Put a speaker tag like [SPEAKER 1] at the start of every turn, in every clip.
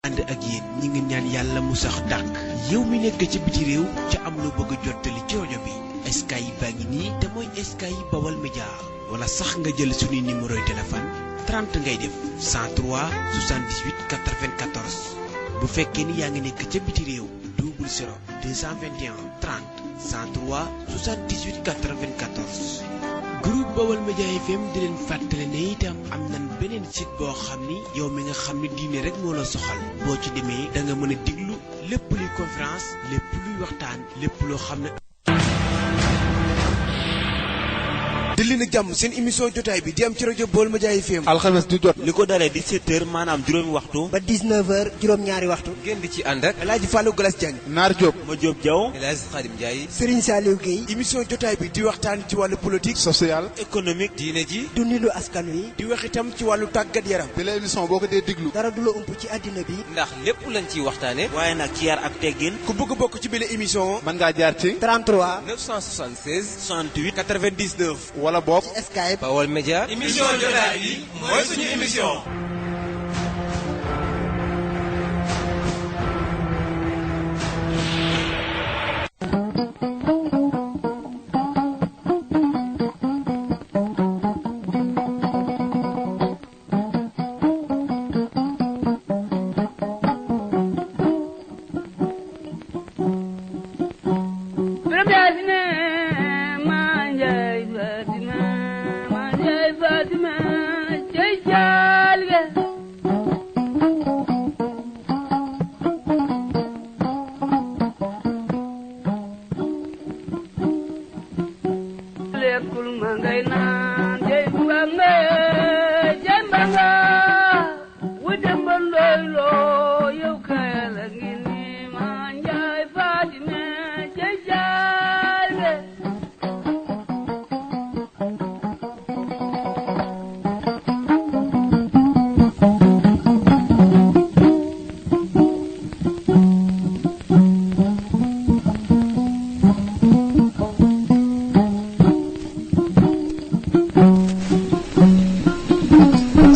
[SPEAKER 1] ànd ak yéen ñi ngi ñaan yàlla mu sax dàq yow mi nekk ci biti réew ca am loo bëgg a jottali ci rajo bi Sky baa ngi nii te mooy Sky Baol Média wala sax nga jël suñuy numéro téléphone 30 ngay def 103 78 94 bu fekkee ni yaa ngi nekk ca biti réew 00 221 30 103 78 94. groupe Baol Média FM di leen fàttale ne itam am nañ beneen site boo xam ni yow mi nga xam ne diine rek moo la soxal boo ci demee da nga mën a diglu lépp luy conférence lépp luy waxtaan lépp loo xam ne. dëlli nag jàmm seen émission jotaay bi di am ci rajo Baol Média FM
[SPEAKER 2] alxames du jot
[SPEAKER 3] li ko dalee 17h maanaam juróomi waxtu
[SPEAKER 4] ba 19h juróom-ñaari waxtu
[SPEAKER 2] ngeen di ci ànd ak
[SPEAKER 1] El Hadj Fallou Galas Diagne
[SPEAKER 2] Naar Diop
[SPEAKER 3] ma Diop Diaw
[SPEAKER 2] El Hadj Khadim Ndiaye
[SPEAKER 4] Serigne Saliou Gueye
[SPEAKER 1] émission jotaay bi di waxtaan ci wàllu politique
[SPEAKER 2] social
[SPEAKER 3] économique
[SPEAKER 2] diine ji
[SPEAKER 4] dundinu askan wi
[SPEAKER 1] di wax itam ci wàllu tàggat yaram
[SPEAKER 2] te la émission boo ko dee diglu
[SPEAKER 4] dara du la ump ci àddina bi
[SPEAKER 2] ndax lépp lañ ciy waxtaane
[SPEAKER 3] waaye nag ci yar ak teggin
[SPEAKER 1] ku bëgg bokk ci bile émission
[SPEAKER 2] mën ngaa jaar ci
[SPEAKER 4] 33
[SPEAKER 2] 976
[SPEAKER 3] 68
[SPEAKER 1] 99
[SPEAKER 2] wala boog
[SPEAKER 4] Skype
[SPEAKER 2] Baol Média
[SPEAKER 5] émission jotaay bi mooy suñu émission.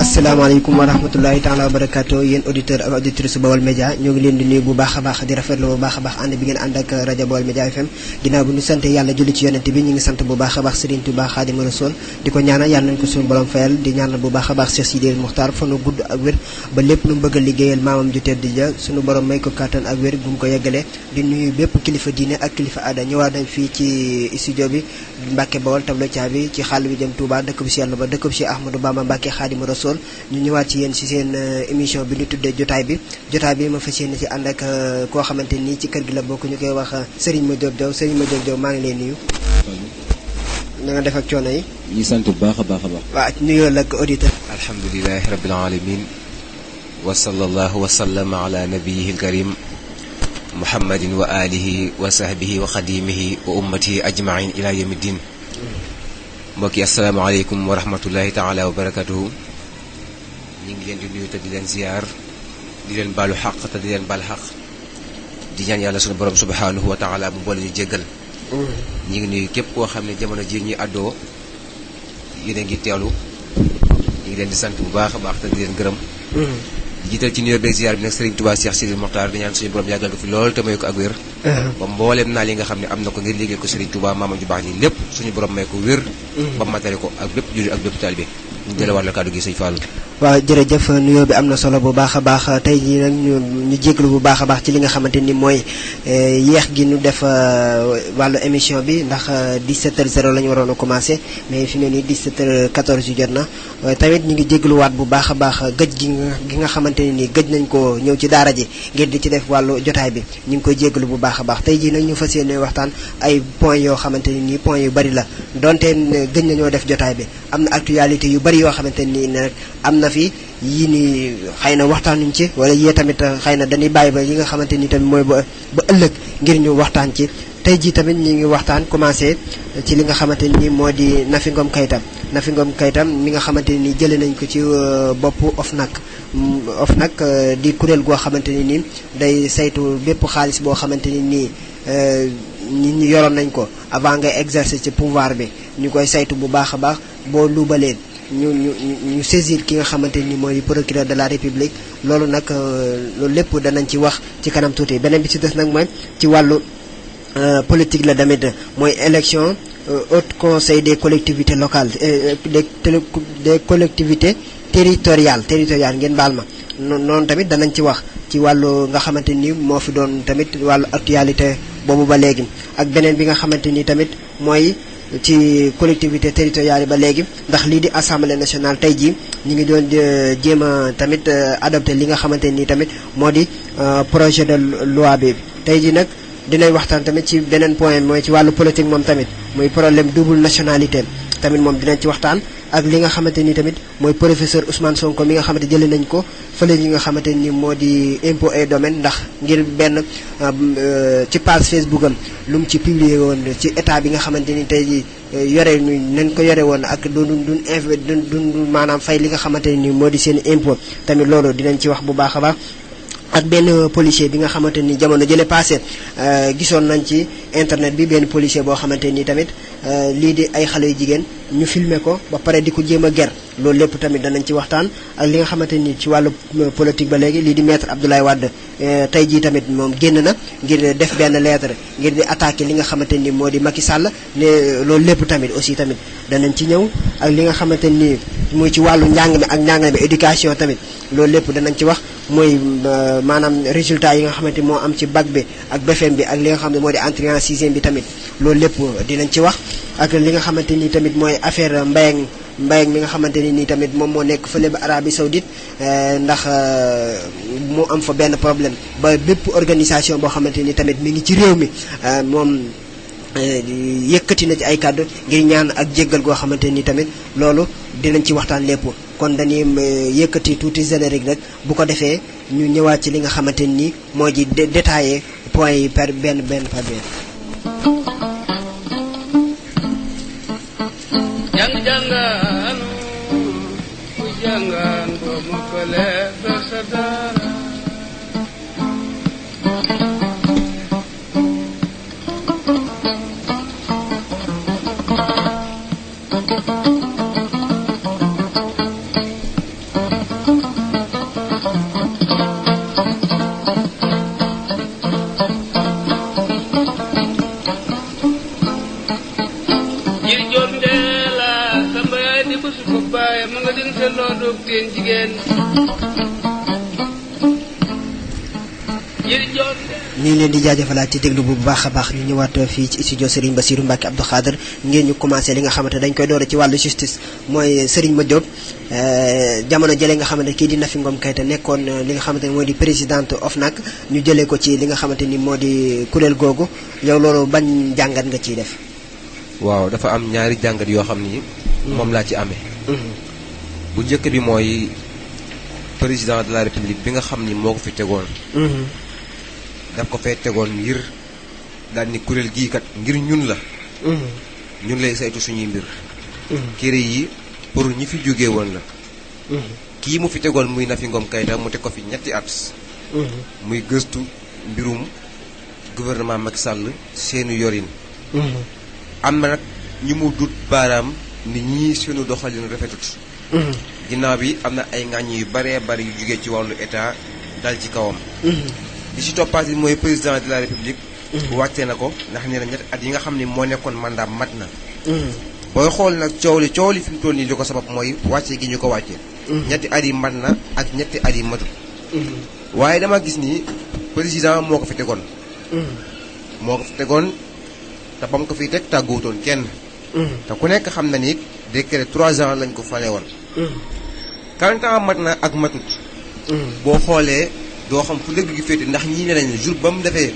[SPEAKER 4] asalaamaaleykum wa rahmatullahi taala wa barakaatu yéen auditeur ak auditrice Baol Média ñoo ngi leen di nuyu bu baax a baax di rafetlu bu baax a baax ànd bi ngeen ànd ak rajo Baol Média FM ginnaaw bi ñu sant yàlla julli ci yonent bi ñu ngi sant bu baax a baax Serigne Touba Xaadimu Rasuul di ko ñaanal yàlla nañ ko suñu borom fayal di ñaanal bu baax a baax Cheikh Sidi Mokhtar fanu gudd ak wér ba lépp lu mu bëgg a liggéeyal maamam ju tedd ja suñu borom may ko kàttan ak wér bu mu ko yeggalee di nuyu bépp kilifa diine ak kilifa aada ñëwaat nañ fii ci studio bi Mbacke Baol tableau bi ci xàll bi jëm Touba dëkk bi si yàlla ba dëkk bi si Ahmadou Bamba Mbacke Xaadimu Rasuul ñu ñëwaat ci yéen ci seen émission bi ñu tuddee jotaay bi ma fas yéene ci ànd ak koo xamante nii ci kër gi la bokk ñu koy wax Serigne Ma Diop Diaw Serigne Ma Diop Diaw maa ngi lay nuyu. na nga def ak coono yi.
[SPEAKER 6] ñu sant bu baax a baax a baax.
[SPEAKER 4] waaw nuyoo la ak auditeur.
[SPEAKER 6] alhamdulilahi rabbil alamin wa sallallahu wa sallama ala nabiyihi alkarim muhammadin wa alihi wa sahbihi wa xadimihi wa ummatihi ajmain ila yawmi ddin. mbokk yi asalaamaaleykum wa rahmatullahi taala wa barakatuhu. ñu ngi leen di nuyu te di leen ziyaar di leen baalu xaq te di leen baal xaq di ñaan yàlla sunu borom subhanahu wa taala bu boole ñu jéggal. ñu ngi nuyu képp koo xam ne jamono ji ñuy àddoo yéen a ngi teewlu ñu ngi leen di sant bu baax a baax te di leen gërëm. di jiital ci nuyoo beeg ziyaar bi nag Serigne Touba Cheikh Sidi Mokhtar di ñaan suñu borom yàggal ko fi lool te may ko ak wér. ba mbooleem naa li nga xam ne am na ko ngir liggéey ko Serigne Touba maamam ju baax ji lépp suñu borom may ko wér. ba matale ko ak bépp jullit ak bépp taalibe ñu jëlewaat la kàddu gi sëñ Fallou.
[SPEAKER 4] waaw jërëjëf nuyoo bi am na solo bu baax a baax tey jii nag ñu jéglu bu baax a baax ci li nga xamante ni mooy yeex gi ñu def wàllu émission bi ndax 17h00 la ñu waroon a commencé mais fi mu ne nii 17h14 yu jot na tamit ñu ngi jégluwaat bu baax a baax gëj gi nga xamante ne nii gëj nañ ko ñëw ci daara ji ngir di ci def wàllu jotaay bi ñu ngi koy jéglu bu baax a baax tey jii nag ñu fas yéene waxtaan ay points yoo xamante ni nii points yu bari la donte gëj nañoo def jotaay bi am na actualité yu bari yoo xamante ni nag am na fi yii ni xëy na waxtaanuñ ci wala yee tamit xëy na dañuy bàyyi ba yi nga xamante ni tamit mooy ba ëllëg ngir ñu waxtaan ci tey jii tamit ñu ngi waxtaan commencé ci li nga xamante ni moo di Nafi Ngom Keïta mi nga xamante ni jëlee nañ ko ci boppu OFNAC di kuréel goo xamante ni nii day saytu bépp xaalis boo xamante ni nii nit ñi yoroon nañ ko avant ngay exercer ci pouvoir bi ñu koy saytu bu baax a baax boo luubalee ñu saisir ki nga xamante ni mooy procureur de la République loolu nag loolu lépp danañ ci wax ci kanam tuuti beneen bi ci des nag mooy ci wàllu politique la damit mooy élection haut conseil des collectivités locales des collectivités territoriales ngeen baal ma noonu tamit danañ ci wax ci wàllu nga xamante ni moo fi doon tamit wàllu actualité boobu ba léegi ak beneen bi nga xamante ni tamit mooy ci collectivité territoriale yi ba léegi ndax lii di assemblée nationale tey jii ñu ngi doon jéem a tamit adopté li nga xamante ni tamit moo di projet de loi bi tey jii nag dinañ waxtaan tamit ci beneen point mooy ci wàllu politique moom tamit muy problème double nationalité tamit moom dinañ ci waxtaan ak li nga xamante ni tamit mooy professeur Ousmane Sonko mi nga xamante jëlee nañ ko fële ñi nga xamante ni moo di impôt et domaine ndax ngir benn ci page Facebook am lu mu ci publier woon ci état bi nga xamante ni tey jii yore nañ ko yore woon ak duñ maanaam fay li nga xamante ni moo di seen impôt tamit loolu dinañ ci wax bu baax a baax. ak benn policier bi nga xamante ni jamono jële passé gisoon nañ ci internet bi benn policier boo xamante ni tamit lii di ay xale yu jigéen ñu filmer ko ba pare di ko jéem a ger loolu lépp tamit danañ ci waxtaan ak li nga xamante ni ci wàllu politique ba léegi lii di maître Abdoulaye Wade tey jii tamit moom génn na ngir def benn lettre ngir di attaquer li nga xamante ni moo di Macky Sall ne loolu lépp tamit aussi tamit danañ ci ñëw ak li nga xamante ni muy ci wàllu njàng mi ak njàngale bi éducation tamit loolu lépp danañ ci wax mooy maanaam résultat yi nga xamante moo am ci bac bi ak BFEM bi ak li nga xam ne moo di entrée en sixième bi tamit loolu lépp dinañ ci wax ak li nga xamante ni tamit mooy affaire Mbayang mi nga xamante ni nii tamit moom moo nekk fële ba Arabie Saoudite ndax mu am fa benn problème ba bépp organisation boo xamante ni tamit mi ngi ci réew mi moom yëkkati na ci ay kàddu ngir ñaan ak jéggal goo xamante ni tamit loolu dinañ ci waxtaan lépp kon dañuy yëkkati tuuti générique rek bu ko defee ñu ñëwaat ci li nga xamante ni moo ji détaillé point yi par benn par benn.
[SPEAKER 7] jàng-jàngaan ku jàngaan boo mokkale doo sa dara
[SPEAKER 4] ñu ngi leen di jaajëfalaat ci déglu bu baax a baax ñu ñëwaat fii ci studio Serigne Bassirou Mbacké Abdou Khadre ngeen ñu commencé li nga xamante dañ koy doore ci wàllu justice mooy Serigne Madiop jamono jëlee nga xamante kii di Nafi Ngom Keïta nekkoon li nga xamante ni moo di présidente OFNAC ñu jëlee ko ci li nga xamante ni moo di kuréel googu yow loolu bañ jàngat nga ciy def.
[SPEAKER 6] waaw dafa am ñaari jàngat yoo xam ni moom laa ci amee. bu njëkk bi mooy président de la république bi nga xam ni moo ko fi tegoon. daf ko fee tegoon ngir daal ni kuréel gii kat ngir ñun la. ñun lay saytu suñuy mbir. kéré yi pour ñi fi jógee woon la. kii mu fi tegoon muy Nafi Ngom Keïta mu teg ko fi ñetti at. muy gëstu mbirum gouvernement Macky Sall seenu yorin. am na nag ñu mu dut baaraam ni ñii seenu doxalin rafetut. ginnaaw bi am na ay ŋàññ yu baree bari yu jógee ci wàllu état dal ci kawam. li ci toppaat bi mooy président de la république. wàccee na ko ndax nee na ñetti at yi nga xam ne moo nekkoon mandat mat na. booy xool nag coow li fi mu toll nii li ko sabab mooy wàcce gi ñu ko wàcce. ñetti at yi mat na ak ñetti at yi matut. waaye dama gis ni président moo ko fi tegoon. moo ko fi tegoon te ba mu ko fiy teg tàgguwutoon kenn. te ku nekk xam na ni décret 3 ans lañ ko fale woon. 40 ans mat na ak matut. boo xoolee doo xam fu dëgg gi féete ndax ñii ne nañ jour ba mu defee.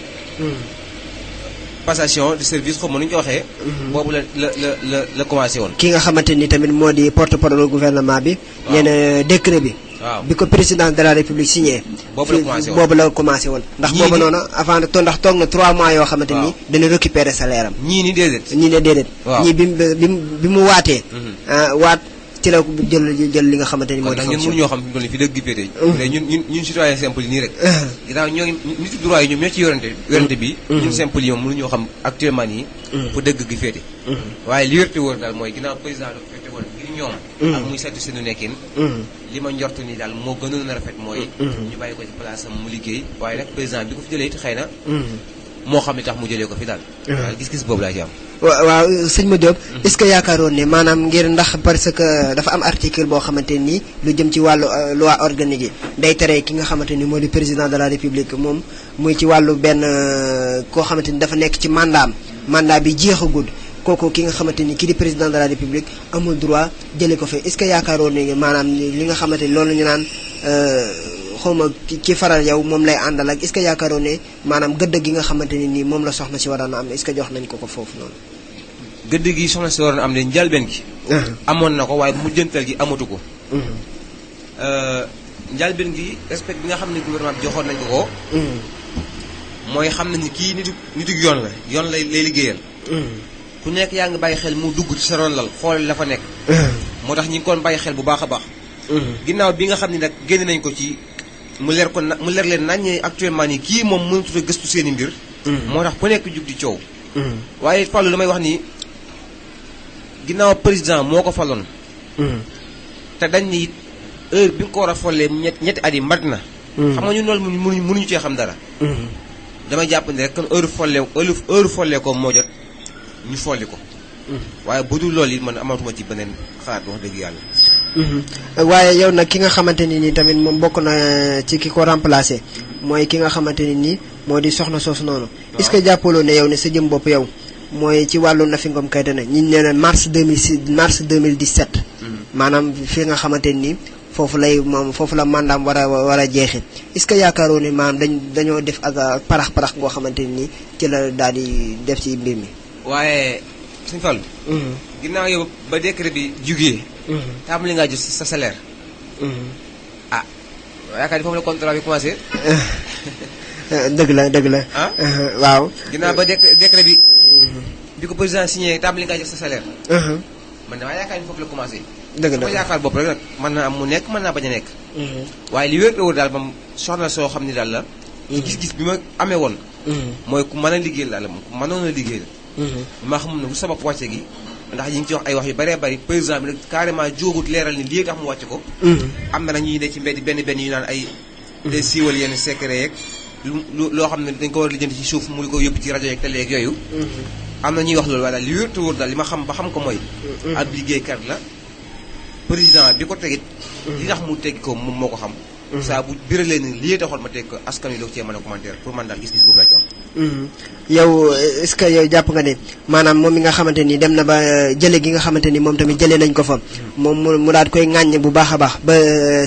[SPEAKER 6] passation de service xaw ma nu ñu ko waxee. boobu la commencé woon.
[SPEAKER 4] ki nga xamante ni tamit moo di porte-parole gouvernement bi. waaw nee na décret bi.
[SPEAKER 6] waaw
[SPEAKER 4] bi ko président de la république signé. boobu la commencé woon. ndax boobu noonu avant ndax toog na 3 mois yoo xamante ni. dana récupérer salaire am.
[SPEAKER 6] ñii ni déedéet.
[SPEAKER 4] ñii ne déedéet.
[SPEAKER 6] waaw
[SPEAKER 4] ñii bi mu waatee. waat ci la jël li nga xamante ni moo di.
[SPEAKER 6] kon nag ñun mënuñoo xam fi mu toll nii fi dëgg gi féete. mais ñun citoyen simple yi nii rek. ginnaaw ñoo ngi nit droit yi ñoom ñoo ci yorante bi. ñun simple yi moom mënuñoo xam actuellement nii. fu dëgg gi féete. waaye li wérte wóor daal mooy ginnaaw président dafa féete woon ngir ñoom. ak muy saytu seenu nekkin. li ma njortu ni daal moo gënoon a rafet mooy. ñu bàyyi ko ci place am mu liggéey waaye nag président bi ko fi jëlee it xëy na. moo xam ne tax mu jëlee ko fi daal. waaye gis-gis boobu laa ci am.
[SPEAKER 4] waaw sëñ Ma Diop est-ce que yaakaaroon ne maanaam ngir ndax parce que dafa am article boo xamante ni lu jëm ci wàllu loi organique yi day tere ki nga xamante ni moo di président de la république moom muy ci wàllu benn koo xamante ni dafa nekk ci mandat bi jeexagul kooku ki nga xamante ni kii di président de la république amul droit jëlee ko fi est-ce que yaakaaroon ne maanaam li nga xamante ni loolu ñu naan xawma ci faral yow moom lay àndal ak est-ce que yaakaaroon ne maanaam gëdd gi nga xamante ni nii moom la soxna si waroon a am est-ce que jox nañ ko foofu noonu.
[SPEAKER 6] gëdd gi soxna si waroon a am ne njëlbeen gi. amoon na ko waaye mujjantal gi amatu ko. njëlbeen gi respect bi nga xam ne gouvernement bi joxoon nañ ko ko. mooy xam nañ ni kii nitu yoon lay liggéeyal. ku nekk yaa ngi bàyyi xel mu dugg ci sa ron lal xool la fa nekk. moo tax ñi ngi koon bàyyi xel bu baax a baax. ginnaaw bi nga xam ne nag génne nañ ko ci mu leer leen nañ actuellement nii kii moom mënatut a gëstu seen i mbir. moo tax ku nekk jug di coow. waaye Fallou damay wax ni ginnaaw président moo ko faloon. te dañ ni heure bi nga ko war a follee ñetti at yi mat na. xam nga ñun loolu mënuñu cee xam dara. damay jàpp ne rek kon heure follee ko moo jot ñu folli ko. waaye bu dul loolu it man amatuma ci beneen xalaat wax dëgg yàlla.
[SPEAKER 4] waaye yow nag ki nga xamante ni nii tamit moom bokk na ci ki ko remplacé mooy ki nga xamante ni nii moo di soxna soosu noonu. est-ce que jàppaloo ne yow ne sa jëm bopp yow mooy ci wàllu Nafi Ngom Keïta ne ñi nee na mars 2017. maanaam fi nga xamante ni foofu la mandaam war a jeexee est-ce que yaakaaroo ne maanaam dañoo def ak parax ngoo xamante ni ci la daal di def ci mbir mi.
[SPEAKER 6] waaye suñu Fall. ginnaaw yow ba décret bi jugee. tàmbali ngaa jot sa salaire. ah yaakaar ni foofu la contrat bi commencé.
[SPEAKER 4] dëgg la.
[SPEAKER 6] ah
[SPEAKER 4] waaw.
[SPEAKER 6] ginnaaw ba décret bi. bi ko président signé tàmbali ngaa jot sa salaire. man damaa yaakaar ni foofu la commencé.
[SPEAKER 4] dëgg la
[SPEAKER 6] sama yaakaar bopp rek nag mën naa am mu nekk mën naa bañ a nekk. waaye li wér wóor daal moom soxna soo xam ni daal la. ci gis-gis bi ma amee woon. mooy ku mën a liggéeyal daal moom ku mënoon a liggéeyal. maa xamul ne bu sabab wàcce gi ndax ñu ngi ci wax ay wax yu bëree bëri président bi nag carrément jóogut leeral ni lii tax mu wàcce ko. am na ñuy ne ci mbedd benn yu naan ay. day siiwal yenn secret yeeg loo xam ne dañ ko war a lijjanti ci suuf mu ko yóbbu ci rajo yeeg télé yeeg yooyu. am na ñuy wax loolu waaye daal li wér te wóor daal li ma xam ba xam ko mooy. ab liggéeykat la président bi ko tegit li tax mu teg ko moom moo ko xam. saa bu biralee ni lii taxoon ma teg ko askan wi doog cee mën a commentaire pour man daal gis-gis boobu laa ci am.
[SPEAKER 4] yow est-ce que yow jàpp nga ne maanaam moom mi nga xamante ni dem na ba jële gi nga xamante ni moom tamit jëlee nañ ko fa moom mu daal koy ŋàññ bu baax a baax ba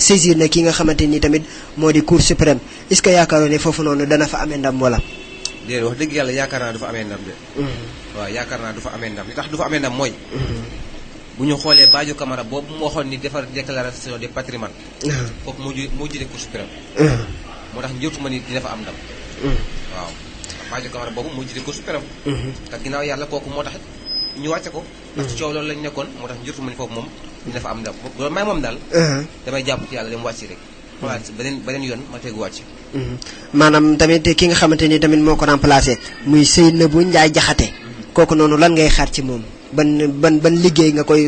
[SPEAKER 4] saisir na ki nga xamante ni tamit moo di cour suprême est-ce que yaakaaroo ne foofu noonu dana fa amee ndam wala.
[SPEAKER 6] déedéet wax dëgg yàlla yaakaar naa du fa amee ndam de. waaw yaakaar naa du fa amee ndam li tax du fa amee ndam mooy. bu ñu xoolee Badio Camara boobu mu waxoon ni defar déclaration de patrimoine. kooku moo jëlee cour suprême. moo tax njëkkuma ni dina fa am ndam. waaw Badio Camara boobu moo jëlee cour suprême. te ginnaaw yàlla kooku moo tax ñu wàcce ko. ndax ci coow loolu lañ nekkoon moo tax njëkkuma ni foofu moom dina fa am ndam loolu may moom daal. damay jàpp ci yàlla dem wàcc rek. voilà beneen yoon ma tegu wàcc.
[SPEAKER 4] maanaam tamit ki nga xamante ni tamit moo ko remplacé muy Seynabou Ndiaye Diakhaté kooku noonu lan ngay xaar ci moom. ban liggéey nga koy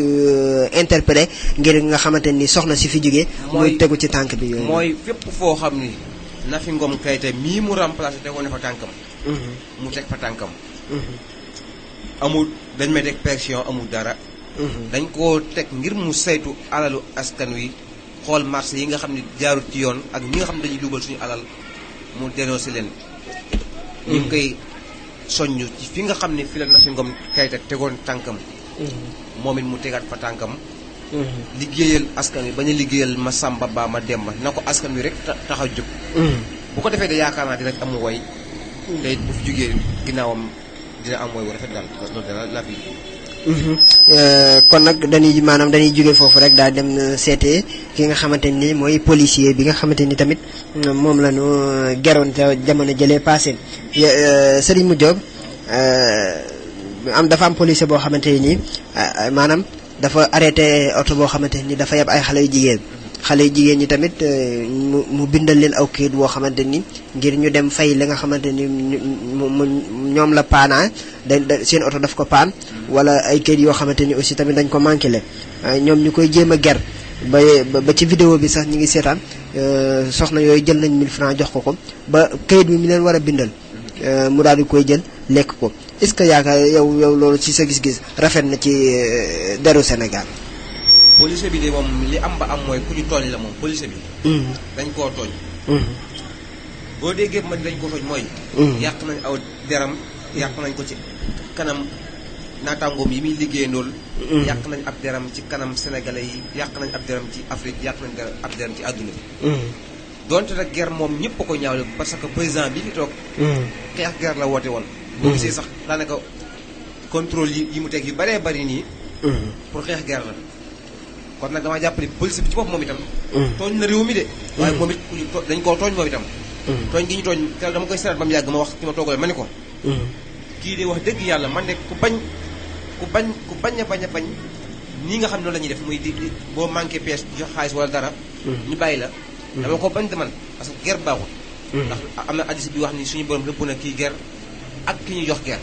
[SPEAKER 4] interpellé ngir nga xamante ni soxna si fi jógee. muy tegu ci tànk bi.
[SPEAKER 6] mooy fépp foo xam ni Nafi Ngom Keïta mii mu remplacé tegoon na fa tànkam. mu teg fa tànkam. amul dañ may teg pression amul dara. dañ koo teg ngir mu saytu alalu askan wi xool marché yi nga xam ne jaarut ci yoon ak ñi nga xam ne dañuy dugal suñu alal mu dénoncé leen. ñu ngi koy soññ ci fi nga xam ne fi la Nafi Ngom Keïta tegoon tànkam. moom it mu tegaat fa tànkam. liggéeyal askan wi bañ a liggéeyal ma Samba ba ma Demba na ko askan wi rek tax a jóg. bu ko defee de yaakaar naa dina am woy. te it bu fi jógee ginnaawam dina am woy wu rafet daal loolu daal la fi.
[SPEAKER 4] kon nag dañuy jóge foofu rek daal dem seete ki nga xamante ni mooy policier bi nga xamante ni tamit moom la ñu geroon te jamono jëlee passé Serigne Modou Diop dafa am policier boo xamante ni maanaam dafa arrêté oto boo xamante ni dafa yeb ay xale yu jigéen xale jigéen ñi tamit mu bindal leen aw kayit woo xamante ni ngir ñu dem fay li nga xamante ni ñoom la paanaa seen oto daf ko paan wala ay kayit yoo xamante ni aussi tamit dañ ko manqué le ñoom ñu koy jéem a ger ba ci vidéo bi sax ñu ngi seetaan soxna yooyu jël nañ 1000 francs jox ko ba kayit bi mi leen war a bindal mu daal di koy jël lekk ko est-ce que yaakaar yow loolu ci sa gis-gis rafet na ci deru Sénégal.
[SPEAKER 2] police bi de moom li am ba am mooy ku ñu tooñ la moom police bi. dañ koo tooñ. boo déggee man dañ ko tooñ mooy. yàq nañ aw deram yàq nañ ko ci kanam naataangoom yi muy liggéey ndool yàq nañ ab deram ci kanam sénégalais yi yàq nañ ab deram ci Afrique yàq nañ ab deram ci àdduna bi. donte nag guerre moom ñëpp a ko ñaawle parce que président bi fi toog. xeex guerre la woote woon. boo gisee sax daanaka contrôle yi mu teg yu baree bari nii. pour xeex guerre la. kon nag damaa jàpp ni police bi ci bopp moom itam. tooñ na réew mi de. waaye moom it dañ koo tooñ moom itam. tooñ gi ñu tooñ te dama koy seeraat ba mu yàgg ma wax ci ma toogale ma ne ko. kii de wax dëgg yàlla man de ku bañ a bañ nii nga xam noonu la ñuy def muy di boo manqué pièce jox xaalis wala dara. ñu bàyyi la. dama ko bañ de man parce que guerre baaxul. ndax am na hadiis bi wax ni suñu borom rëbb na kii guerre ak ki ñu jox guerre.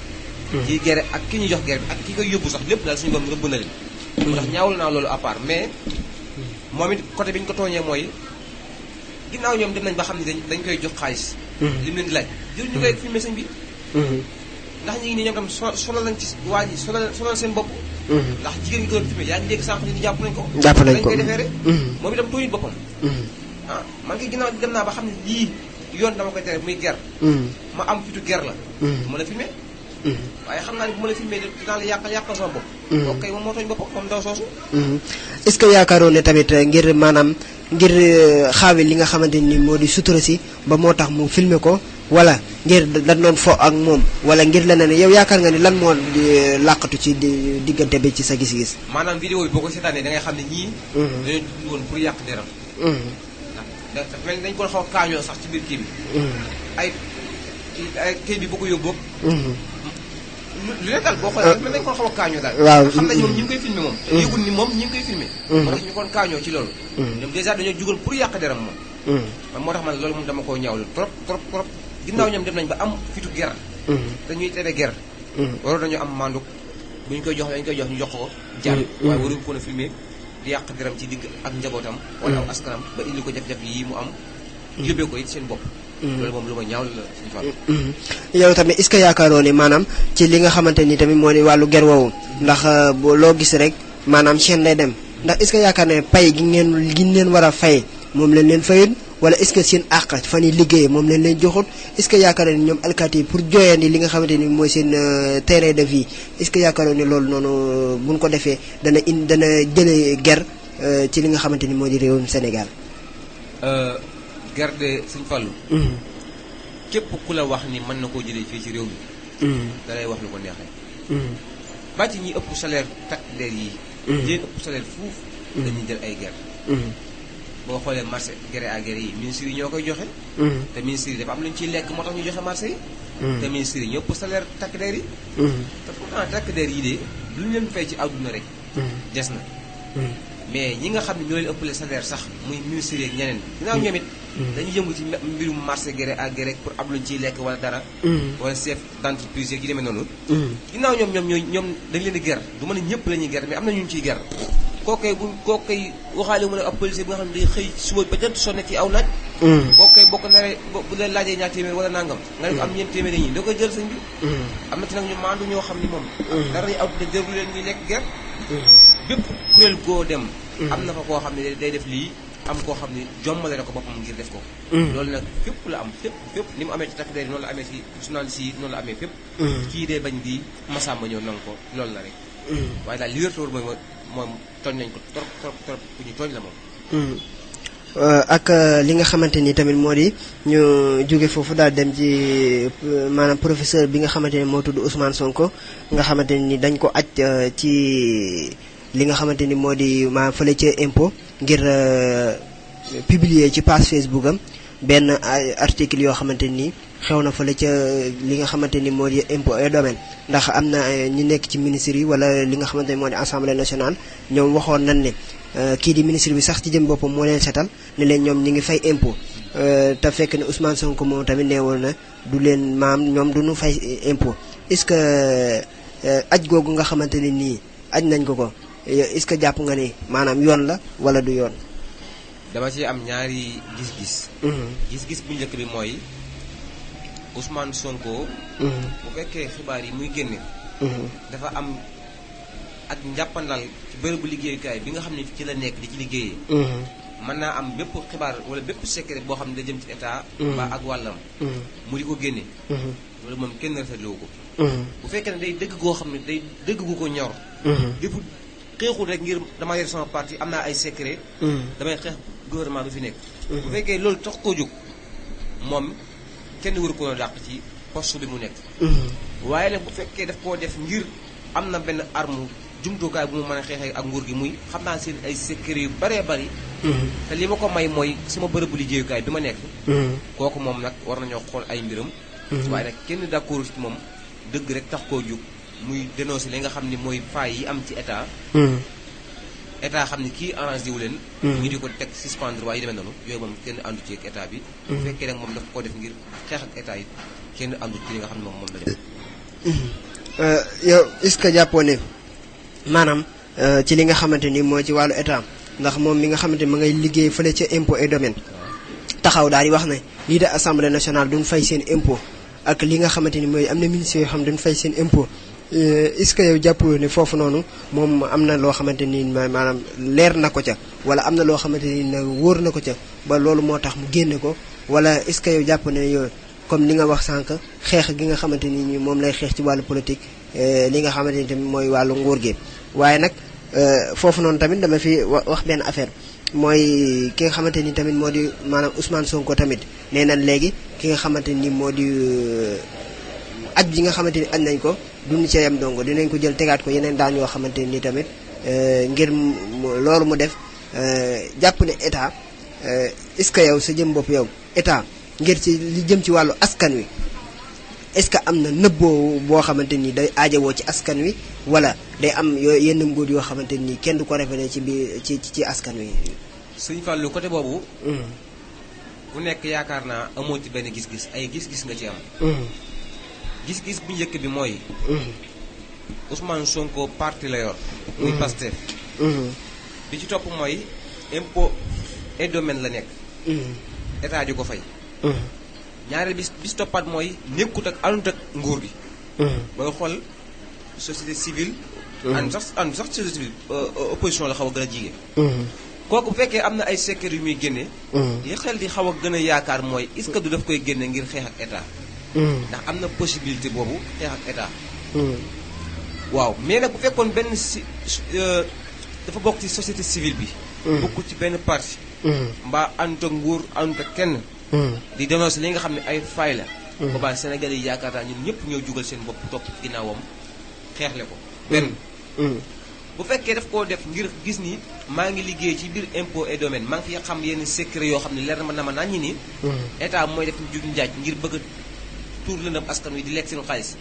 [SPEAKER 2] kii guerre ak ki ñu jox guerre bi ak ki koy yóbbu sax lépp daal suñu borom rëbb na leen. ndax ñaawul naa loolu à part mais moom it côté bi ñu ko tooñee mooy ginnaaw ñoom dem nañ ba xam ne dañ koy jox xaalis. li mu leen di laaj jël ñu koy filmé sëñ bi. ndax ñu ngi nii ñoom tam sonal nañ ci waa ji sonal seen bopp. ndax jigéen ñi ko doon filmé yaa ngi dégg sànq ni jàpp nañ ko. dañ koy defee rek. moom itam tooñut boppam. man kay ginnaaw dem naa ba xam ne lii yoon dama koy tere muy guerre. ma am fitu guerre la. du ma la filmé. waaye xam naa ne bu ma la filmé dinaa la yàqal sama bopp. ok moom moo tooñ boppam moom daw soosu.
[SPEAKER 4] est-ce que yaakaaroon ne tamit ngir xaawi li nga xamante ni moo di sutura si ba moo tax mu filmer ko wala ngir dañ doon fo ak moom wala ngir leneen yow yaakaar nga ni lan moo làqatu ci diggante bi ci sa gis-gis.
[SPEAKER 2] maanaam vidéo bi boo ko seetaanee da ngay xam ne ñii. dañoo dugg woon pour yàq deram. ndax dafa mel ni dañu ko xaw a kaañoo sax ci biir kii bi. ay kii bi boo ko yóbbu. lu ne daal boo xoolee mel nañu ko xaw a kaañoo daal. waaw xam nañu moom ñi ngi koy filmé moom. yëgul ni moom ñi ngi koy filmé. moo tax ñu kon kaañoo ci loolu. ñoom dèjà dañoo jugoon pour yàq deram moom. man moo tax man loolu moom dama koo ñaawlu trop. ginnaaw ñoom dem nañ ba am fitu guerre. dañuy tere guerre. waroon nañu am manduk bu ñu koy jox dañu koy jox ñu jox ko. jaar waaye waruñu ko woon a filmé di yàq deram ci digg ak njabootam. wala aw askanam ba indi ko jafe-jafe yi mu am. yóbbee ko it seen bopp. loolu moom lu ma ñaaw la suñu fan.
[SPEAKER 4] yow tamit est-ce que yaakaaroo ni maanaam ci li nga xamante ni tamit moo di wàllu ger woowu ndax loo gis rek maanaam chaîne lay dem ndax est-ce que yaakaar ne pay gi ngeen war a fay moom leen fayut wala est-ce que seen àq fan yi liggéeyee moom leen joxut est-ce que yaakaaroo ni ñoom alkaati yi pour jooyandi li nga xamante ni mooy seen terrain de vie est-ce que yaakaaroo ni loolu noonu buñ ko defee dana jëlee ger ci li nga xamante ni moo di réewum Sénégal.
[SPEAKER 2] ger de Sëñ Fallu képp ku la wax ni mën na koo jëlee fii ci réew mi da lay wax lu ko neexee ba ci ñi ëpp salaire takk der yi leen ëpp salaire fuuf dañuy jël ay ger boo xoolee marché gré à gré yi ministres yi ñoo koy joxe te ministres yi dafa am lu ñu ciy lekk moo tax ñu joxe marché yi te ministres yi ñoo ëpp salaire takk der yi te pourtant takk der yi de lu ñu leen fay ci àdduna rek des na mais ñi nga xam ne ñoo leen ëppale salaire sax muy ministres yi ak ñeneen ginnaaw ñoom it dañuy yëngu ci mbirum marché gré à gré pour am lu ñu ciy lekk wala dara wala chef d'entreprise yi demee noonu ginnaaw ñoom dañ leen di ger du mën a ñëpp la ñuy ger mais am na ñu ciy ger kookay waxaale mu ne ab policier bi nga xam ne day xëy suba ba jant sonne ci aw naaj kookay bokk naree bu leen laajee ñaar téeméer wala nangam nga ne ko am ñeent téeméer ñi da koy jël sëñ bi am na ci nag ñu maandu ñoo xam ni moom dara ñu aw da jëru leen ñuy lekk ger bépp kuréel goo dem am na fa koo xam ne day def lii am koo xam ne jommale na ko boppam ngir def ko loolu nag fépp la am fépp ni mu amee ci takk der noonu la amee ci journaliste yi noonu la amee fépp kii dee bañ di masamba ñëw nanga ko loolu la rek waaye daal li wér tóor mooy moom tooñ nañ ko trop ku ñu tooñ la moom
[SPEAKER 4] ak li nga xamante ni tamit moo di ñu jóge foofu daal dem ci maanaam professeur bi nga xamante ni moo tudd Ousmane Sonko nga xamante ni dañ ko aj ci li nga xamante ni moo di maa fële ca impôt ngir publier ci page Facebook am benn article yoo xamante nii xew na fële ca li nga xamante ni moo di impôt et domaine ndax am na ñu nekk ci ministre yi wala li nga xamante ni moo di assemblée nationale ñoom waxoon nañ ne kii di ministre bi sax ci jëm boppam moo leen setal ne leen ñoom ñi ngi fay impôt te fekk ne Ousmane Sonko moom tamit neewoon na du leen maam ñoom du ñu fay impôt est-ce que aj googu nga xamante ne nii aj nañ ko est-ce que jàpp nga ni maanaam yoon la wala du yoon.
[SPEAKER 2] dama ci am ñaari gis-gis. gis-gis bu njëkk bi mooy Ousmane Sonko. bu fekkee xibaar yi muy génne. dafa am ak njàppandal ci bërëbu liggéeyukaay bi nga xam ne ci la nekk di ci liggéeyee. mën naa am bépp xibaar wala bépp secret boo xam ne da jëm ci état. ba ak wàllam. mu di ko génne. loolu moom kenn rafetlu ko. bu fekkee ne day dëgg goo xam ne day dëgg gu ko ñor. lépp xeexul rek ngir dama yor sama parti am naa ay secret. damay xeex gouvernement bi fi nekk. bu fekkee loolu tax koo jóg moom kenn waru ko dàq ci poste bi mu nekk. waaye nag bu fekkee daf koo def ngir am na benn arme jumtukaay bu mu mën a xeexee ak nguur gi muy xam naa seen ay secret yu baree bari. te li ma ko may mooy sama bërëbu liggéeyukaay bi ma nekk. kooku moom nag war nañoo xool ay mbiram. waaye nag kenn d'accord ci moom dëgg rek tax koo jóg muy dénoncer li nga xam ni mooy failles yi am ci état. état xam ni kii arrangé wu leen. ñu di ko teg suspendre waaye yu demee noonu yooyu moom kenn àndu ci ak état bi. bu fekkee nag moom daf koo def ngir xeex ak état yi kenn àndu ci li nga xam ne moom la def.
[SPEAKER 4] yow est-ce que jàppoo ne maanaam ci li nga xamante ni mooy ci wàllu état ndax moom mi nga xamante ni ma ngay liggéey fële ca impôt et domaine taxaw daal di wax ne lii de assemblée nationale duñ fay seen impôt ak li nga xamante ni mooy am na ministres yoo xam duñ fay seen impôt est-ce que yow jàppoo ne foofu noonu moom am na loo xamante ni maanaam leer na ko ca wala am na loo xamante ni nag wóor na ko ca ba loolu moo tax mu génne ko wala est-ce que yow jàpp ne yow comme li nga wax sànq xeex gi nga xamante ni moom lay xeex ci wàllu politique li nga xamante ni tamit mooy wàllu nguur gi waaye nag foofu noonu tamit dama fi wax benn affaire mooy ki nga xamante ni tamit moo di maanaam Ousmane Sonko tamit nee nañ léegi ki nga xamante ni moo di aj ji nga xamante ni aj nañ ko duñu ca yem dongo dinañ ko jël tegaat ko yeneen daan yoo xamante ni tamit ngir loolu mu def jàpp ne état est-ce que yow sa jëm bopp yow état ngir ci li jëm ci wàllu askan wi est-ce que am na nëbboo boo xamante ni day aajowoo ci askan wi wala day am yenn nguur yoo xamante ni kenn du ko révélé ci biir ci askan wi.
[SPEAKER 2] Sëñ Fallou côté boobu. bu nekk yaakaar naa amoo ci benn gis-gis ay gis-gis nga ci am. gis-gis bu njëkk bi mooy. Ousmane Sonko parti la yor. muy Pastef. bi ci topp mooy impôt et domaine la nekk. état di ko fay. ñaareel bis toppaat mooy nekkut ak àndut ak nguur gi. booy xool société civile. ànd sax société civile opposition la xaw a gën a jigéen. kooku bu fekkee am na ay secret yu muy génne. li xel di xaw a gën a yaakaar mooy est-ce que du daf koy génne ngir xeex ak état. ndax am na possibilité boobu xeex ak état. waaw mais nag bu fekkoon benn dafa bokk ci société civile bi. bokkul ci benn parti. mbaa àndut ak nguur àndut ak kenn. di dénoncer li nga xam ne ay faay la. boobaa Sénégalais yi yaakaar naa ñun ñëpp ñoo jugal seen bopp topp ginnaawam xeexle ko. benn bu fekkee daf koo def ngir gis ni maa ngi liggéey ci biir impôt et domaine maa ngi fi xam yenn secret yoo xam ne leer na ma naan ñi ni état mooy def ju njaaj ngir bëgg a tuur lëndam askan wi di lekk seen xaalis.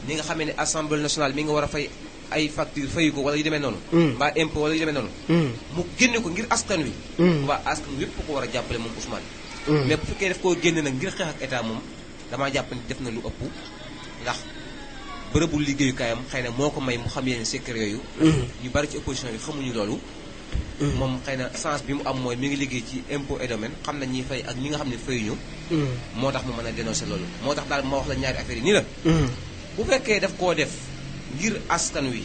[SPEAKER 2] ni nga xamee ne assemblée nationale mi nga war a fay ay facture fayu ko wala yu demee noonu. mbaa impôt wala yu demee noonu. mu génne ko ngir askan wi. waa askan wi yépp ko war a jàppale moom Ousmane. mais bu fekkee daf koo génne nag ngir xeex ak état moom damaa jàpp ni def na lu ëpp ndax bërëbu liggéeyukaayam xëy na moo ko may mu xam yenn secret yooyu. ñu bari ci opposition bi xamuñu loolu. moom xëy na sens bi mu am mooy mi ngi liggéey ci impôt et domaine xam na ñiy fay ak ñi nga xam ne fayuñu. moo tax mu mën a dénoncer loolu moo tax daal ma wax la ñaari affaire yi nii la. bu fekkee daf koo def ngir askan wi.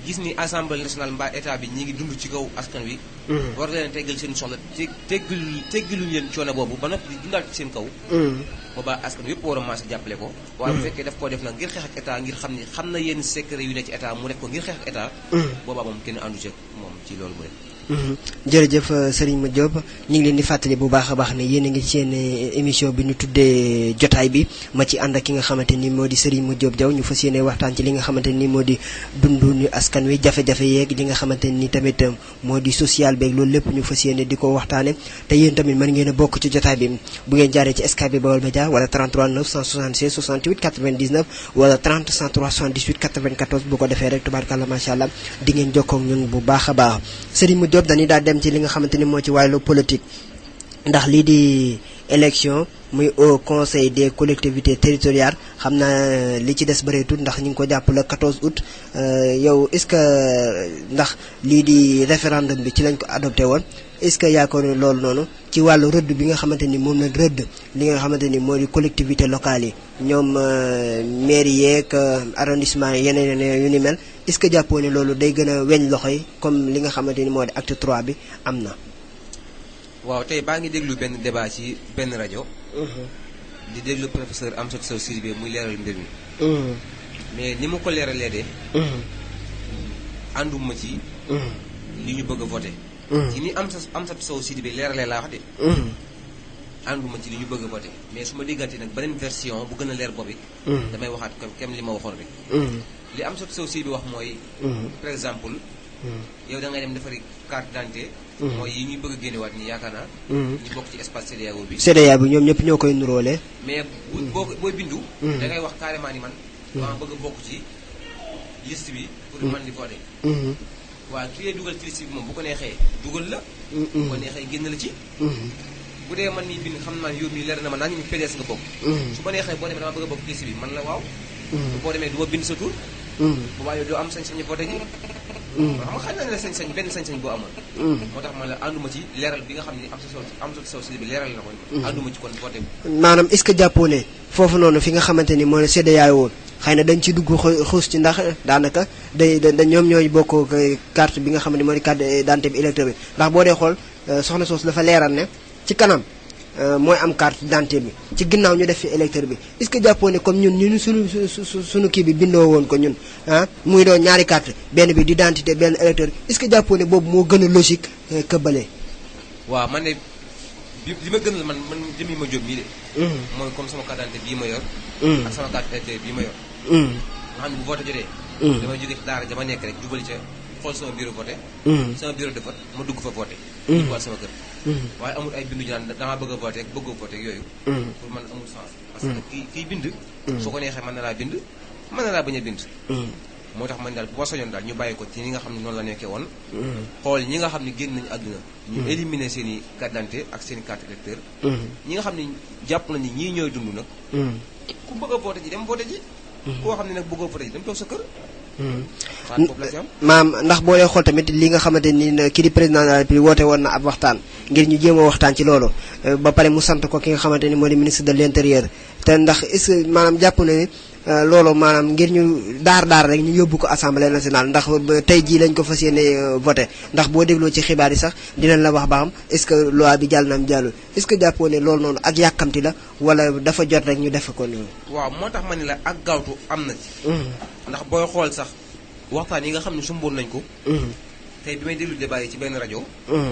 [SPEAKER 2] gis ni assemblée nationale mbaa état bi ñi ngi dund ci kaw askan wi. war leen teggal seen soxla teggiluñu leen coono boobu ba noppi di dundaal ci seen kaw. boobaa askan wi yëpp war a maase jàppale ko. waaye bu fekkee daf koo def nag ngir xeex ak état ngir xam ni xam na yenn secret yu ne ci état mu def ko ngir xeex ak état. boobaa moom kenn àndu ci moom ci loolu mu def.
[SPEAKER 4] jërëjëf Serigne Modou Diop ñu ngi leen di fàttali bu baax a baax ne yéen a ngi seen émission bi ñu tuddee jotaay bi ma ci ànd ak ki nga xamante ni moo di Serigne Modou Diop Diaw ñu fas yéene waxtaan ci li nga xamante ni moo di dundu ñu askan wi jafe-jafe yeeg li nga xamante ni tamit moo di social beeg loolu lépp ñu fas yéene di ko waxtaane te yéen tamit mën ngeen a bokk ci jotaay bi bu ngeen jaaree ci Skype bi Baol Média wala 33 976 68 99 wala 30 103 78 94 bu ko defee rek tubaarkàlla macha allah di ngeen jokkoo ak ñun bu baax a baax Serigne Modou Diop dañuy daal dem ci li nga xamante ni moo ci wàllu politique ndax lii di élection muy au conseil des collectivités territoriales xam naa li ci des bëreetul ndax ñu ngi ko jàpp le 14 août yow est-ce que ndax lii di référendum bi ci lañ ko adopté woon est-ce que yaakaar ne loolu noonu ci wàllu rëdd bi nga xamante ni moom lañ rëdd li nga xamante ni moo di collectivité locale yi ñoom mairie yeeg arrondissement yeneen yu ni mel est-ce que jàppoo ne loolu day gën a weñ loxo yi comme li nga xamante ni moo di acte 3 bi am na.
[SPEAKER 2] waaw tey baa ngi déglu benn débat ci benn rajo. di déglu professeur Amsatou Sow Sidibé muy leeral mbir mi. mais ni ma ko leeralee de. ànduma ci. li ñu bëgg a voté. ci ni Amsatou Sow Sidibé leeralee laa wax de. ànduma ci li ñu bëgg a voté mais su ma déggante nag beneen version bu gën a leer boobu. damay waxaat comme li ma waxoon rek. li Amsatou Sow Sidibé wax mooy. par exemple. yow da ngay dem defari carte d'identité. mooy yi ñuy bëgg a génnewaat nii yaakaar naa. ñu bokk ci espace CEDEAO bi.
[SPEAKER 4] CEDEAO bi ñoom ñëpp ñoo koy nuróole.
[SPEAKER 2] mais booy bindu. da ngay wax carrément ni man. maa bëgg a bokk ci liste bi. pour man di voté. waaw ki lay dugal ci liste bi moom bu ko neexee dugal la. bu ko neexee génn la ci. bu dee man nii bind xam naa yow mii leer na ma naa ñu PDS nga bokk. su ma neexee boo demee dama bëgg a bokk ci liste bi man la waaw. boo demee du ma bind sa tur. bu baax yow doo am sañ-sañu voté ji. xam nga xam naa ne sañ-sañ benn sañ-sañ boo amoon. moo tax man la ànduma ci leeral bi nga xam ne Amsatou Sow Sidibé leeral na ko. ànduma ci kon voté bi.
[SPEAKER 4] maanaam est-ce que jàppoo ne foofu noonu fi nga xamante ni moo CEDEAO woon xëy na dañ ci dugg xuus ci ndax daanaka da ñoom ñooy bokk carte bi nga xam ne moo di carte d'identité bi électeur bi ndax boo dee xool soxna soos dafa leeral ne ci kanam mooy am carte d'identité bi ci ginnaaw ñu def fi électeur bi est-ce que jàppoo ne comme ñun suñu kii bi bindoo woon ko ñun muy doon ñaari carte benn bi d'identité benn électeur est-ce que jàppoo ne boobu moo gën a logique que bële.
[SPEAKER 2] waaw man de li ma gënal man jëmi ma jóg mii de. mooy comme sama carte d'identité bii ma yor. ak sama carte électeur bii ma yor. nga xam ne bu voté jotee. damay jóge ci daara dama nekk rek jubali ca xool sama bureau voté. sama bureau de vote ma dugg fa voté. ñu xool sama kër. waaye amul ay bindu ñu naan damaa bëgg a voté ak bëggoo voté ak yooyu. pour man amul sens. parce que kiy bind. su ko neexee mën na laa bind mën na laa bañ a bind. moo tax man daal bu ma soñoon daal ñu bàyyi ko ci ñi nga xam ne noonu la nekkee woon. xool ñi nga xam ne génn nañu àdduna. ñu éliminer seen i carte d'identité ak seen i carte électeur. ñi nga xam ne jàpp nañu ñii ñooy dund nag. ku bëgg a voté ji dem voté ji. koo xam ne nag bëggoo voté ji dem toog sa kër.
[SPEAKER 4] maam ndax boo dee xool tamit li nga xamante ni kii di président de la République woote woon na ab waxtaan ngir ñu jéem a waxtaan ci loolu ba pare mu sant ko ki nga xamante ni moo di ministre de l'intérieur te ndax est-ce que maanaam jàpp na ni loolu maanaam ngir ñu daar rek ñu yóbbu ko assemblée nationale ndax tey jii lañ ko fas yéene voté ndax boo dégloo ci xibaar yi sax dinañ la wax ba xam est-ce que loi bi jàll na am jàllul est-ce que jàppoo ne loolu noonu ak yàkkamti la wala dafa jot rek ñu def ko noonu.
[SPEAKER 2] waaw moo tax ma ne la ak gaawtu am na ci. ndax booy xool sax waxtaan yi nga xam ne sumboon nañ ko. tey bi may déglu débat yi ci benn rajo.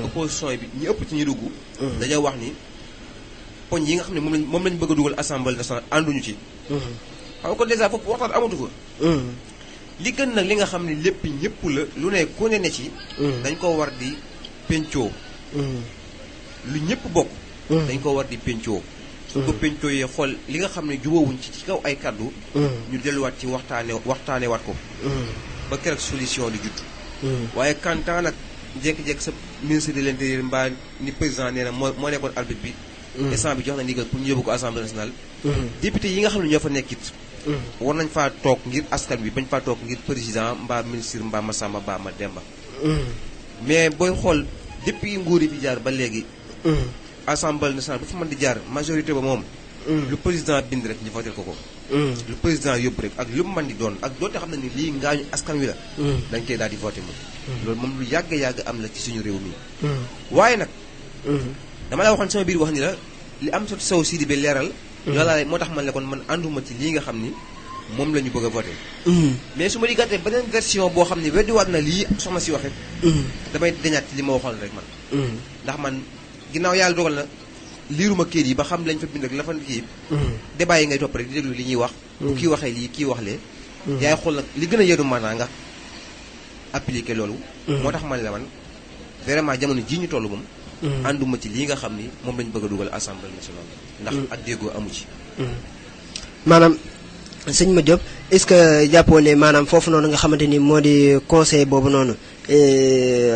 [SPEAKER 2] opposition bi ñu ëpp ci ñu dugg. dañoo wax ni poñ yi nga xam ne moom lañ bëgg a dugal assemblée nationale ànduñu ci. xam nga kon dèjà foofu waxtaan amatu fa. li gën nag li nga xam ne lépp ñëpp la lu ne ku ne ci. dañ ko war di pencoo. lu ñëpp bokk. dañ ko war di pencoo. su ko pencoo yee xool li nga xam ne jubóowuñ ci kaw ay kaddu. ñu delluwaat ci waxtaanee waat ko. ba keroog solution di judd. waaye kantaan nag jékki-jékki sa ministre de l'intérieur mbaa ni président nee na moo nekkoon arbitre bi. instant bi jox na ndigal pour ñu yóbbu ko assemblée nationale. député yi nga xam ne ñoo fa nekkit. war nañ faa toog ngir askan bi bañ faa toog ngir président mbaa ministre mbaa Massamba mbaa Mademba. mais booy xool depuis nguur yi fi jaar ba léegi. assemblée nationale bu fa mën di jaar majorité ba moom. lu président bind rek ñu voté ko ko. lu président yóbbu rek ak lu mu mën di doon ak doonte xam na ni lii ngaañu askan wi la. dañ koy daal di voté moom. loolu moom lu yàgg am la ci suñu réew mi. waaye nag. dama la waxoon sama biir wax ni la li Amsatou Sow Sidibé leeral. loolaa moo tax man la kon man ànduma ci lii nga xam ni moom la ñu bëgg a voté. mais su ma di gàttee beneen version boo xam ne weddiwaat na lii soxna si waxe damay dañaat ci li ma waxoon rek man. ndax man ginnaaw yàlla dogal na liiruma kayit yi ba xam lañ fa bind rek la fa kii. débat yi ngay topp rek di déglu li ñuy wax. bu kii waxee lii kii wax lee. yaay xool nag li gën a yéenu maanaa nga appliqué loolu. moo tax man la man vraiment jamono jii ñu toll moom. ànduma ci lii nga xam ni moom lañ bëgg a dugal assemblée nationale. ndax ak déggoo amu ci.
[SPEAKER 4] maanaam sëñ Ma Diop est-ce que jàppoo ne maanaam foofu noonu nga xamante ni moo di conseil boobu noonu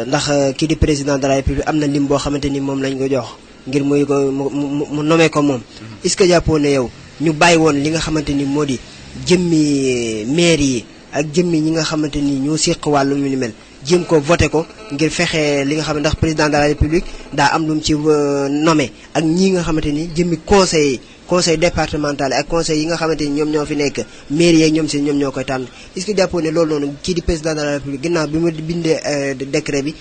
[SPEAKER 4] ndax kii di président de la république am na lim boo xamante ni moom lañ ko jox ngir muy ko mu nomee ko moom. est-ce que jàppoo ne yow ñu bàyyi woon li nga xamante ni moo di jëmmi maire yi ak jëmmi ñi nga xamante ni ñoo séq wàllu mu ni mel jéem ko voté ko ngir fexe li nga xam ne ndax président de la république daa am lu mu ci nommé ak ñii nga xamante ni jëmmi conseil départemental ak conseil yi nga xamante ni ñoom ñoo fi nekk maire yeeg ñoom si ñoom ñoo koy tànn est-ce que jàppoo ne loolu noonu kii di président de la république ginnaaw bi ma bindee décret bi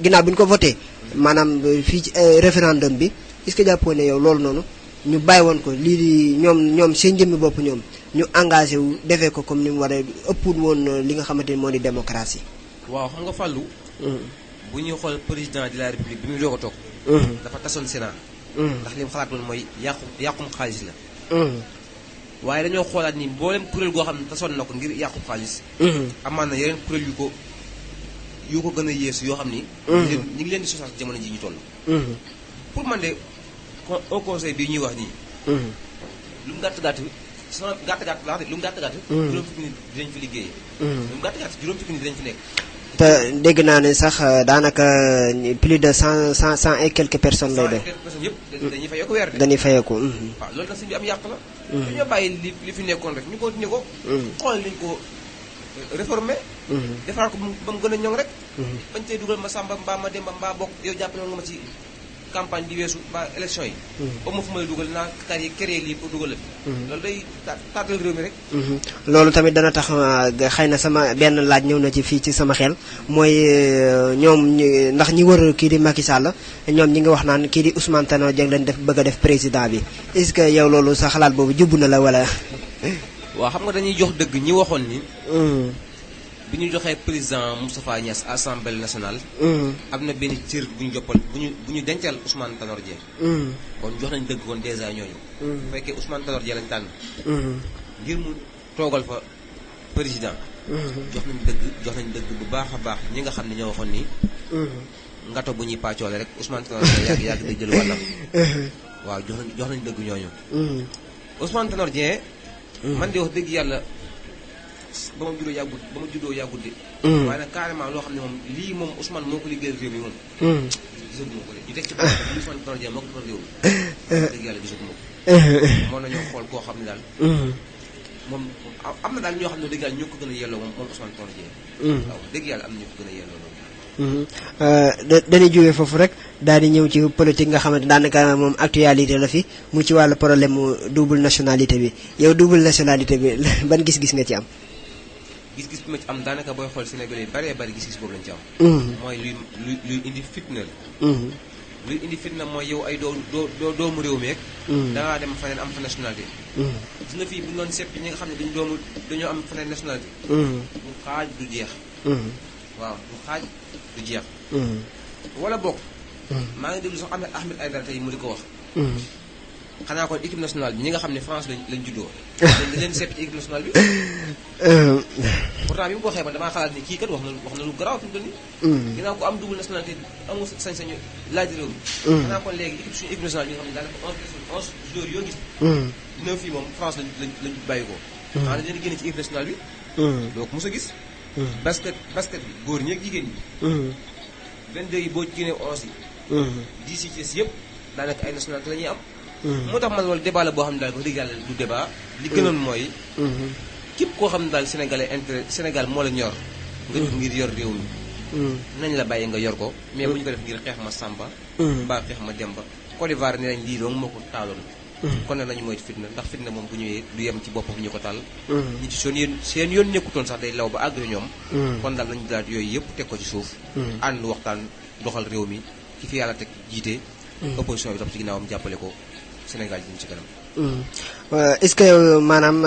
[SPEAKER 4] ginnaaw bi ñu ko voté maanaam fii ci référendum bi est-ce que jàppoo ne yow loolu noonu ñu bàyyi woon ko lii di ñoom seen jëmmi bopp ñoom ñu engagé wu defee ko comme ni mu war a ëppul woon li nga xamante ni moo di démocratie.
[SPEAKER 2] waaw xam nga fàllu bu ñuy xool président de la république bi muy doog a toog. dafa tasoon Sénat. ndax li mu xalaatoon mooy yàqum xaalis la. waaye dañoo xoolaat ni mboolem kuréel goo xam ne tasoon na ko ngir yàqum xaalis. amaan na yeneen kuréel yu ko gën a yeesu yoo xam ni. ñu ngi leen di sosaat jamono ji ñu toll. pour man de au conseil bi ñuy wax nii. lu mu gàtt gàtt. sama gàtt-gàtt laa lu mu gàtt-gàtt juróom fukki nit dinañ fi liggéeyee lu mu gàtt-gàtt juróom fukki nit dinañ fi nekk
[SPEAKER 4] te dégg naa ne sax daanaka plus de cent et quelques personnes lay doon
[SPEAKER 2] personnes yëpp dañuy fayeeku weer de
[SPEAKER 4] dañuy fayeeku
[SPEAKER 2] waaw loolu nag suñu am yàq la dañoo bàyyi li fi nekkoon rek ñu continuer ko xool liñ ko réformer defaraat ko ba mu gën a ñoŋ rek bañ tey dugal ma sàmba mbaa ma demba mbaa bokk yow jàppale nga ma ci campagne bi weesu ba élection yi ba ma fu may dugal naa tar yi créé lii pour dugal la loolu day taatal réew mi rek
[SPEAKER 4] loolu tamit dana tax xëy na sama benn laaj ñëw na ci fii ci sama xel mooy ñoom ndax ñi wër kii di Macky Sall ñoom ñi ngi wax naan kii di Ousmane Tanor Dieng lañ def bëgg a def président bi est-ce que yow loolu sa xalaat boobu jubbu na la wala
[SPEAKER 2] waaw xam nga dañuy jox dëgg ñi waxoon ni bi ñu joxee président Moustapha Niasse assemblée nationale. am na benn cër bu ñu joppal bu ñu dencal Ousmane Tanor Dieng. kon jox nañ dëgg kon dèjà ñooñu. bu fekkee Ousmane Tanor Dieng lañ tànn. ngir mu toogal fa président. jox nañ dëgg bu baax a baax ñi nga xam ne ñoo waxoon ni. ngato bu ñuy pàccoole rek Ousmane Tanor Dieng yàgg day jël wàllam. waaw jox nañ dëgg ñooñu. Ousmane Tanor Dieng. man de wax dëgg yàlla. ba ma juddoo yàggut de waaye nag carrément loo xam ne moom lii moom Ousmane moo ko liggéeyal réew mi moom gisaguma ko de ñu teg ci bopp bi Ousmane Tanor Dieng moo ko defal réew mi dëgg yàlla gisaguma ko moo nañoo xool koo xam ne daal moom am na daal ñoo xam ne dëgg yàlla ñoo ko gën a yelloo moom Ousmane Tanor Dieng waaw dëgg yàlla am na ñoo ko gën a yelloo loolu
[SPEAKER 4] dañuy jógee foofu rek daal di ñëw ci politique nga xamante daanaka moom actualité la fi mu ci wàllu problème mu double nationalité bi yow double nationalité bi ban gis-gis nga ci am
[SPEAKER 2] gis-gis bi ma ci am daanaka booy xool Sénégalais yi bari bari gis-gis boobu lañ ci am. mooy luy indi fitna la. luy indi fitna mooy yow ay doomu réew mi rek. dangaa dem faneen am fa nationalité. gis nga fii bu ñu doon seet ñi nga xam ne dañoo am faneen nationalité. bu xaaj du jeex. waaw bu xaaj du jeex. wala bokk. maa ngi déglu sax Ahmed Aïdara tey mu di ko wax. xanaa kon équipe nationale bi ñi nga xam ne France lañ juddoo. dañ leen seet ci équipe nationale bi. pourtant bi mu ko waxee man damaa xalaat ni kii kat wax na lu garaaw fi mu toll nii. ginnaaw ko am double nationalité amul sañ-sañu laaj réew mi. xanaa kon léegi équipe nationale bi nga xam ne daanaka 11 joueurs yoo gis. 9 yi moom France lañ bàyyi ko. xanaa dañ leen génne ci équipe nationale bi. doo ko mos a gis. basket bi góor ñi ak jigéen ñi. 22 yi boo génnee 11 yi. 10 yi ci yëpp daanaka ay nationalité la ñuy am. moo tax man loolu débat la boo xam ne daal ko dëgg yàlla du débat li gënoon mooy képp koo xam ne daal sénégalais intérêt Sénégal moo la ñor nga jóg ngir yor réew mi nañ la bàyyi nga yor ko mais bu ñu ko def ngir xeex ma Samba mbaa xeex ma Demba Côte d'Ivoire ne nañ lii doon moo ko taaloon kon nag nañu moytu fitna ndax fitna moom bu ñëwee du yem ci boppam ñu ko taal ñi ci seen yoon nekkutoon sax day law ba àgg ñoom kon daal nañu daal yooyu yëpp teg ko ci suuf ànd waxtaan doxal réew mi ki fi yàlla teg jiite opposition bi topp ci ginnaawam jàppale ko Sénégal ji ñu ci kanam.
[SPEAKER 4] est-ce que maanaam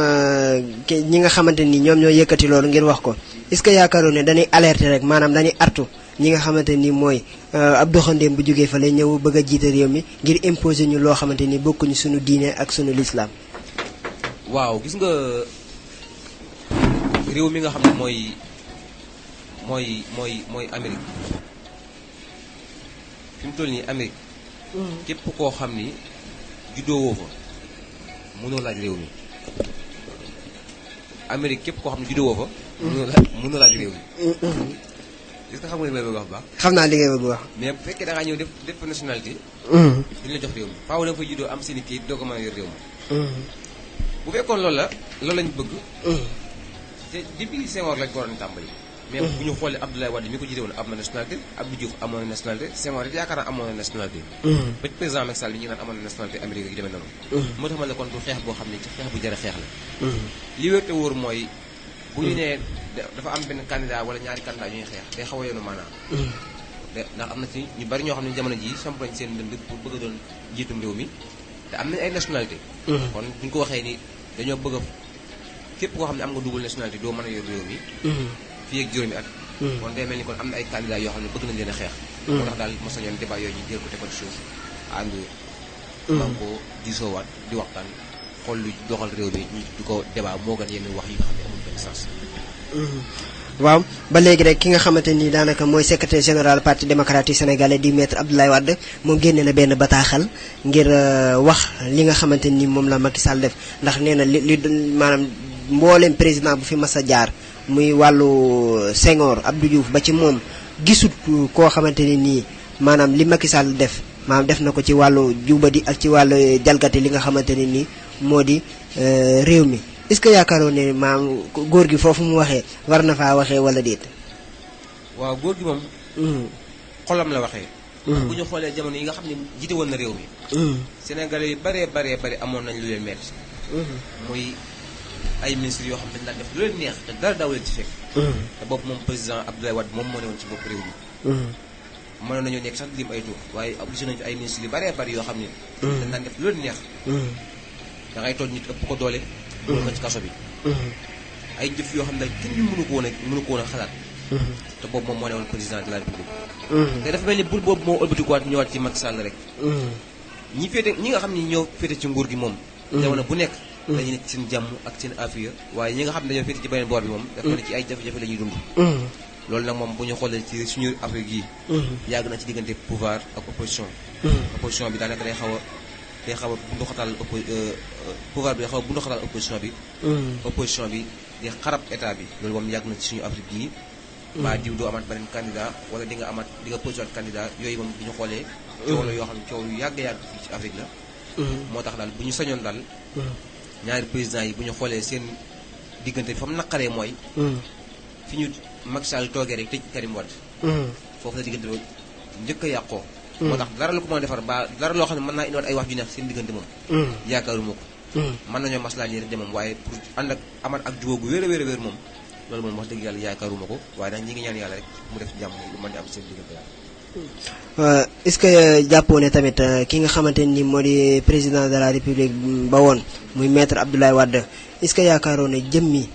[SPEAKER 4] ñi nga xamante ni ñoom ñoo yëkkati loolu ngir wax ko est-ce que yaakaaroon ne dañuy alerter rek maanaam dañuy artu ñi nga xamante ni mooy ab doxandéem bu jógee fa lay ñëw bëgg a jiite réew mi ngir imposer ñu loo xamante ni bokkuñu suñu diine ak suñu lislaam.
[SPEAKER 6] waaw gis nga réew mi nga xam ne mooy Amérique fi mu toll nii Amérique. képp koo xam ni juddoo woo fa mënoo laaj réew mi Amérique képp koo xam ne juddoo woo fa. mënoo laaj réew mi. est-ce que xam nga li may bëgg wax baax.
[SPEAKER 4] xam naa li ngay bëgg wax.
[SPEAKER 6] mais bu fekkee da ngaa ñëw def nationalité. duñu la jox réew mi faaw da nga fay juddoo am seen i kayit doo ko mën a yor réew mi. bu fekkoon loolu lañu bëgg. te depuis Senghor lañ ko waroon tàmbali. mais bu ñu xoolee Abdoulaye Wade mi ko jiite woon am na nationalité Abdou Diouf amoon na nationalité Senghor it yaakaar naa amoon na nationalité. ba ci président Macky Sall bi ñu naan amoon na nationalité Amérique yi demee noonu. moo tax ma ne kon du xeex boo xam ne ci xeex bu jar a xeex la. li wér te wóor mooy. bu ñu nee dafa am benn candidat wala ñaari candidat yu ñuy xeex day xaw a yoonu maanaam. ndax am na ci ñu bari ñoo xam ne jamono jii samp nañ seen dënd pour bëgg a doon jiitum réew mi te am nañ ay nationalité. kon bu ñu ko waxee ni dañoo bëgg a képp koo xam ne am nga double nationalité doo mën a yor réew mi. fii ak juróomi at. kon day mel ni kon am na ay candidats yoo xam ne bëgg nañ leen a xeex. moo tax daal ma sañoon débat yooyu ñu jël ko tegal suuf ànd. man ko diisoowaat di waxtaan xool lu doxal réew mi ñu di ko débat moo gën yenn wax yi nga xam ne amul benn sens.
[SPEAKER 4] waaw ba léegi rek ki nga xamante ni daanaka mooy secrétaire général parti démocratique sénégalais di maître Abdoulaye Wade moom génne na benn bataaxal ngir wax li nga xamante ni moom la Macky Sall def ndax nee na li maanaam mbooleem président bu fi mas a jaar muy wàllu Senghor Abdou Diouf ba ci moom gisut koo xamante ni nii maanaam li Macky Sall def maanaam def na ko ci wàllu jubadi ak ci wàllu jalgati li nga xamante ni nii moo di réew mi. est-ce que yaakaaroon ne maam góor gi foofu mu waxee war na faa waxee wala déet.
[SPEAKER 6] waaw góor gi moom. xolam la waxee. bu ñu xoolee jamono yi nga xam ne jiite woon na réew mi. Sénégalais yu baree amoon nañ lu leen metti. muy ay ministres yoo xam ne dañ daan def lu leen neex te dara daaw leen ci fekk. te boobu moom président Abdoulaye Wade moom moo ne woon ci bopp réew mi. mënoon nañoo nekk sax lim ay tur waaye gis nañu ay ministres yu baree bari yoo xam ne. dañ daan def lu leen neex. da ngay toog nit ëpp ko doole. dugal ko ci kaso bi. ay jëf yoo xam ne kenn mënu ko woon a xalaat. te boobu moom moo ne woon président de la république. te dafa mel ni bul boobu moo ëlbatikuwaat ñëwaat ci Macky Sall rek. ñi nga xam ni ñoo féete ci nguur gi moom. jamono bu nekk. dañuy nekk seen jàmm ak seen affaire waaye ñi nga xam ne dañoo féete ci beneen boor bi moom. dafa ne ci ay jafe-jafe la ñuy dund. loolu nag moom bu ñu xoolee ci suñu Afrique yi. yàgg na ci diggante pouvoir ak opposition. opposition bi daanaka day xaw a bunduxatal pouvoir bi day xaw a bunduxatal opposition bi. opposition bi di xarab état bi. loolu moom yàgg na ci suñu Afrique yi. ba diw doo amaat beneen candidat wala di nga posé waat candidat yooyu moom bu ñu xoolee. coow la yoo xam ne coow yu yàgg fii ci Afrique la. moo tax daal bu ñu sañoon daal. ñaari présidents yi bu ñu xoolee seen diggante fa mu naqaree mooy. fi ñu Macky Sall toogee rek tëj Karim Wade. foofu la diggante ba njëkk a yàqoo. moo tax dara lu ko mën a defar ba dara loo xam ne mën naa indiwaat ay wax ju neex seen diggante moom. yaakaaruma ko. mën nañoo maslaa nii rek de moom waaye pour ànd ak amat ak jubóo gu wér a wér moom loolu moom wax dëgg yàlla yaakaaruma ko waaye nag ñi ngi ñaan yàlla rek mu def jàmm lu mën di am seen diggante yàlla.
[SPEAKER 4] est-ce que jàppoo ne tamit ki nga xamante ni moo di président de la république ba woon muy maître Abdoulaye Wade est-ce que yaakaaroo ne jëmmi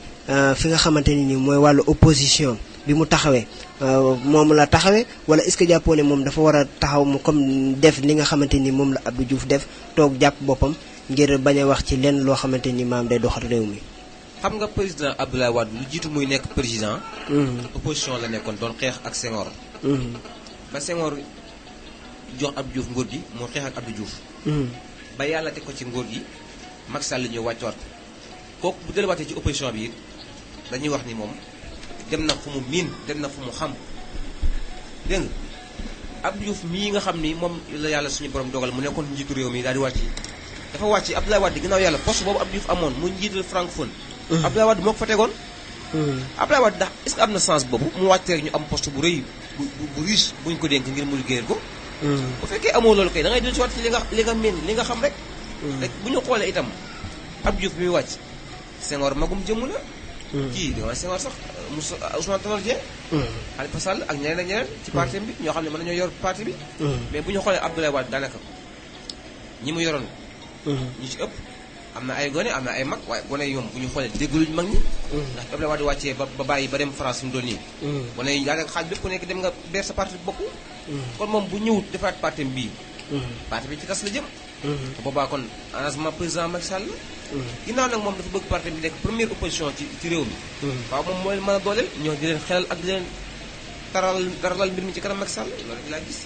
[SPEAKER 4] fi nga xamante ni mooy wàllu opposition bi mu taxawee moom la taxawee wala est-ce que jàppoo ne moom dafa war a taxaw mu comme def li nga xamante ni moom la Abdou Diouf def toog jàpp boppam ngir bañ a wax ci lenn loo xamante ni maam day doxal réew mi.
[SPEAKER 6] xam nga président Abdoulaye Wade lu jiitu muy nekk président. opposition la nekkoon doon xeex ak Senghor. ba Senghor jox Abdou Diouf nguur gi moo xeex ak Abdou Diouf. ba yàlla teg ko ci nguur gi Macky Sall la ñëw wàccuwaat ko kooku bu delluwaatee ci opposition bi it dañuy wax ni moom dem na fu mu miin dem na fu mu xam dégg nga Abdou Diouf mii nga xam ni moom la yàlla suñu borom dogal mu nekkoon njiitu réew mi daal di wàcc dafa wàcc Abdoulaye Wade ginnaaw yàlla poste boobu Abdou Diouf amoon mu njiital Francophonie. Abdoulaye Wade moo ko fa tegoon. Abdoulaye Wade ndax est-ce que am na sens boobu mu wàcc rek ñu am poste bu rëy bu riche buñ ko dénk ngir mu liggéeyal ko. bu fekkee amoo loolu kay da ngay dellu si waat ci li nga mën li nga xam rek. rek bu ñu xoolee itam Abdou Diouf mi wàcc Senghor magum jëmm la. kii dama Senghor sax Ousmane Tanor Dieng. Khalifa Sall ak ñeneen ak ñeneen. ci parti bi ñoo xam ne mën nañoo yor parti bi. mais bu ñu xoolee Abdoulaye Wade daanaka ñi mu yoroon. ñi ci ëpp
[SPEAKER 2] am na ay gone am na ay mag waaye gone yi ñoom bu ñu xoolee déggaluñu mag ñi. ndax Abdoulaye Wade wàccee ba bàyyi ba dem France fi mu doon nii. gone yi daanaka xaaj bépp ku nekk dem nga ber sa parti bopp. kon moom bu ñëwut defaat parti bii. parti bi ci tas la jëm. te boobaa kon arrangement président Macky Sall la. ginnaaw nag moom dafa bëgg parti bi nekk première opposition ci réew mi. waaw moom moo leen mën a dooleel ñoo di leen xelal ak di leen taralal mbir mi ci kanam Macky Sall loolu laa gis.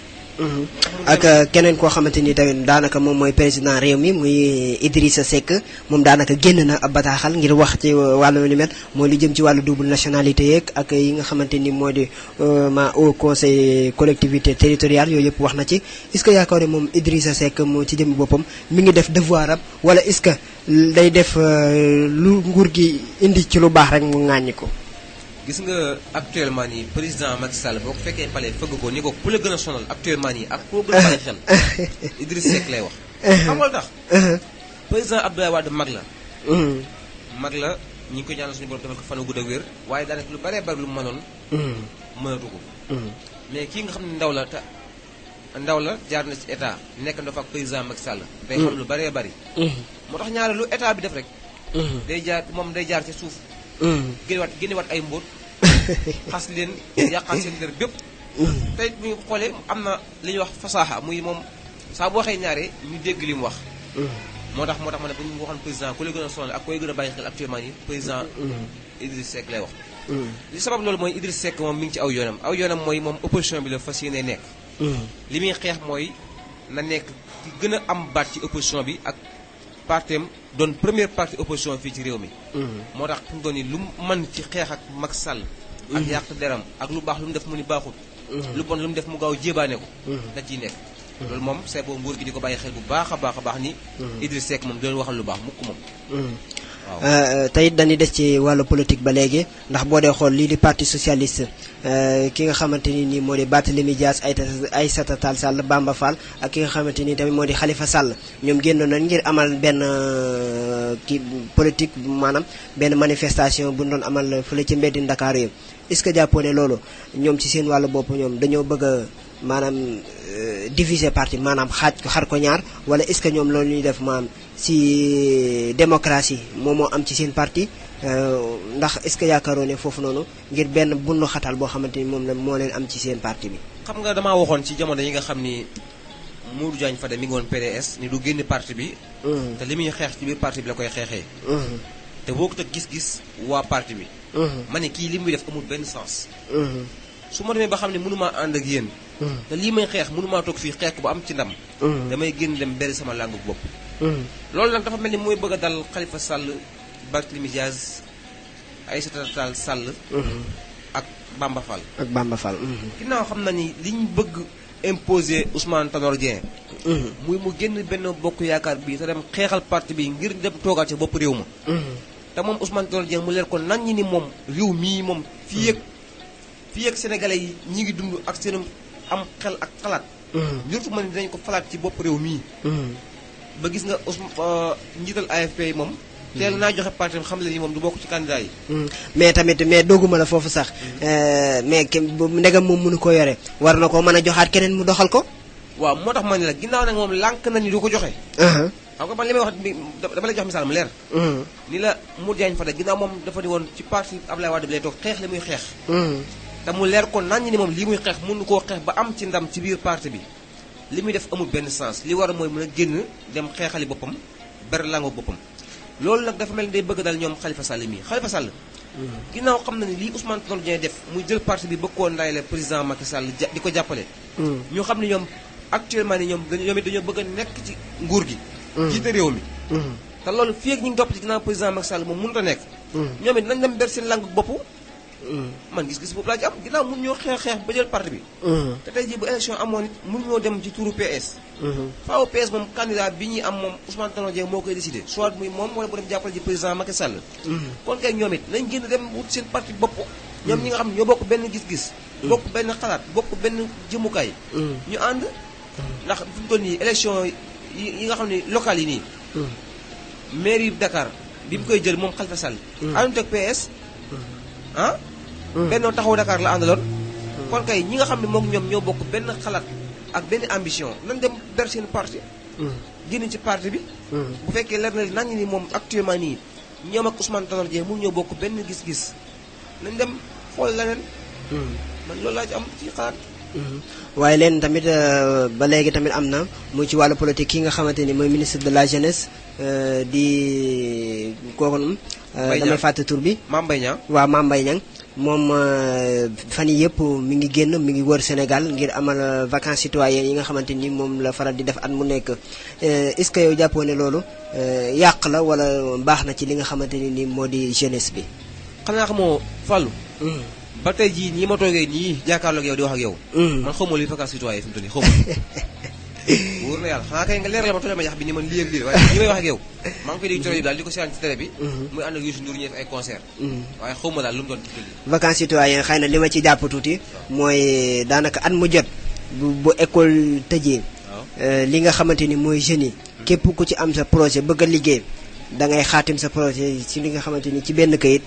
[SPEAKER 4] ak keneen koo xamante ni tamit daanaka moom mooy président réew mi muy Idrissa Seck moom daanaka génn na ab bataaxal ngir wax ci wàllu li mel mooy lu jëm ci wàllu double nationalité yeeg ak yi nga xamante ni moo di au conseil collectivité territoriale yooyu yëpp wax na ci. est-ce que yaakaar ne moom Idrissa Seck moo ci jëm boppam mi ngi def devoir am wala est-ce que day def lu nguur gi indi ci lu baax rek mu ŋàññi ko.
[SPEAKER 2] gis nga actuellement nii président Macky Sall boo ko fekkee palais fëgg ko ni ko ku la gën a sonal actuellement nii ak koo gën a bàyyi xel Idriss Seck lay wax. xam nga lu tax. président Abdoulaye Wade mag la. mag la ñu ngi ko ñaanal suñu borom defal ko fan wu gudd a wér waaye daanaka lu baree bari lu mu mënoon. mënatu ko. mais kii nga xam ne ndaw la jaar na ci état nekk na fa ak président Macky Sall. day xam lu baree bari. moo tax ñaare lu état bi def rek. day jaar ci suuf. génnewaat ay mbóot xas leen yàqal seen dër bépp tey bu ñu xoolee am na li ñuy wax fasaaxa muy moom saa bu waxee ñaare ñu dégg li mu wax moo tax ma ne bu ñu waxoon président ku lay gën a sonal ak koy gën a bàyyi xel actuellement nii président Idriss Seck lay wax li sabab loolu mooy Idriss Seck moom mi ngi ci aw yoonam mooy moom opposition bi la fas yéene nekk li muy xeex mooy na nekk ki gën a am baat ci opposition bi ak partem doon première partie opposition fii ci réew mi. moo tax fi mu doon nii lu mu mën ci xeex ak Macky Sall. ak yàq deram ak lu baax lu mu def mu ni baaxut. lu bon lu mu def mu gaaw jébaane ko. da ciy nekk. loolu moom c'est bon nguur gi di ko bàyyi xel bu baax a baax ni Idriss Seck moom doon waxal lu baax mukk moom. waaw
[SPEAKER 4] te it dañuy des ci wàllu politique ba léegi ndax boo dee xool lii di parti socialiste ki nga xamante ni nii moo di Barthélémy Dias Aïssata Tall Sall Bamba Fall ak ki nga xamante ni tamit moo di Khalifa Sall ñoom génnoon nañ ngir amal benn kii politique maanaam benn manifestation bu ñu doon amal fële ci mbeddi Ndakaaru yi est-ce que jàppoo ne loolu ñoom ci seen wàllu bopp ñoom dañoo bëgg a maanaam diviser parti maanaam xar ko ñaar wala est-ce que ñoom loolu ñuy def maanaam si démocratie moo am ci seen parti ndax est-ce que yaakaaroo ne foofu noonu ngir benn bundu xatal boo xamante ni moom la moo leen am ci seen parti bi.
[SPEAKER 2] xam nga damaa waxoon ci jamono yi nga xam ni Modou Diagne Fada mi ngi woon PDS ni du génn parti bi. te li muy xeex ci biir parti bi la koy xeexee. te boo ko teg gis-gis waa parti bi. ma ne kii li muy def amul benn sens. su ma demee ba xam ne mënumaa ànd ak yéen. te lii may xeex mënumaa toog fii xeex ko ba am ci ndam. damay génn dem beri sama làngu bopp. loolu nag dafa mel ni mooy bëgg a dal Khalifa Sall Barthélémy Dias Aïssata Tall Sall. ak Bamba Fall. ginnaaw xam na ni liñ bëgg imposer Ousmane Tanor Dieng. muy mu génn benn bokk yaakaar bi te dem xeexal parti bi ngir dem toogaat ci bopp réew ma. te moom Ousmane Tanor Dieng mu leer ko nañ ñi ni moom réew mii moom fii ak sénégalais yi ñi ngi dund ak seen am xel ak xalaat. njortu ma ni dinañ ko falaat ci bopp réew mii. ba gis nga njiital AFP yi moom. teel naa joxe parti xam le ni moom du bokk ci candidat yi.
[SPEAKER 4] mais dogguma la foofu sax mais ndegam moom mënu ko yore war na ko mën a joxaat keneen mu doxal ko.
[SPEAKER 2] waaw moo tax ma ne la ginnaaw nag moom lànk na ni du ko joxe. xam nga man li may wax dama lay jox misaal mu leer. ni la Modou Diagne Fada ginnaaw moom dafa di woon ci parti Abdoulaye Wade bi lay toog xeex li muy xeex. te mu leer ko naññ ni moom lii muy xeex mënu koo xeex ba am ci ndam ci biir parti bi. li muy def amul benn sens li war a mooy mën a génn dem xeexali boppam ber lango boppam loolu nag dafa mel ni day bëgg dal ñoom Khalifa Sall mii Khalifa Sall ginnaaw xam na ni lii Ousmane Tanor Dieng def muy jël parti bi bëgg koo ndayale président Macky Sall di ko jàppale ñu xam ne ñoom actuellement ni ñoom it dañoo bëgg a nekk ci nguur gi jiite réew mi te loolu fii ak ñu ngi topp ci ginnaaw président Macky Sall moom mënut a nekk ñoom it nañ dem ber seen langue bopp man gis-gis boobu laa ci am ginnaaw mun ñoo xeex ba jël parti bi te tey jii bu élection amoon it mun ñoo dem ci turu PS faaw PS moom candidat bi ñuy am moom Ousmane Tanor Dieng moo koy décidé soit muy moom wala bu dem jàppale ji président Macky Sall kon kay ñoom it nañ génn dem wut seen parti bopp ñoom ñi nga xam ne ñoo bokk benn gis-gis bokk benn xalaat bokk benn jëmukaay ñu ànd ndax fi mu toll nii élection yi nga xam ne locales yi nii mairie Dakar bi mu koy jël moom Khalifa Sall àndut ak PS Benno Taxawu Dakar la àndaloon kon kay ñi nga xam ne moom ñoom ñoo bokk benn xalaat ak benn ambition nañ dem ber seen parti génn ci parti bi. bu fekkee leer na nañ ni moom actuellement nii ñoom ak Ousmane Tanor Dieng mënu ñoo bokk benn gis-gis nañ dem xool leneen. man loolu laa ci am ci xalaat.
[SPEAKER 4] waaye leen tamit ba léegi tamit am na mu ci wàllu politique ki nga xamante ni mooy ministre de la jeunesse di kooku noonu. damay fàtte tur bi.
[SPEAKER 2] Mame Mbaye Niang.
[SPEAKER 4] waaw Mame Mbaye Niang moom fan yii yëpp mi ngi génn mi ngi wër Sénégal ngir amal vacances citoyennes yi nga xamante ni moom la faral di def at mu nekk est-ce que yow jàppoo ne loolu yàq la wala baax na ci li nga xamante ni moo di jeunesse bi.
[SPEAKER 2] xanaa xamoo Fallou. ba tey jii nii ma toogee nii jàkkaarloog yow di wax ak yow. man xaw ma luy vacances citoyennes fi mu toll nii xaw ma. wóor na yàlla xanaa kay nga leer la ma tojal ma yax bi ni man lii ak lii waaye ñi may wax ak yow maa ngi koy dégg ci rajo daal di ko seetaan ci télé bi. muy ànd ak Youssou Ndour ñëw ay concert. waaye xaw ma daal lu mu doon ci kër gi.
[SPEAKER 4] vacances citoyennes xëy na li ma ci jàpp tuuti mooy daanaka at mu jot bu école tëjee. li nga xamante ni mooy jeunes yi. képp ku ci am sa projet bëgg a liggéey da ngay xaatim sa projet ci li nga xamante ni ci benn kayit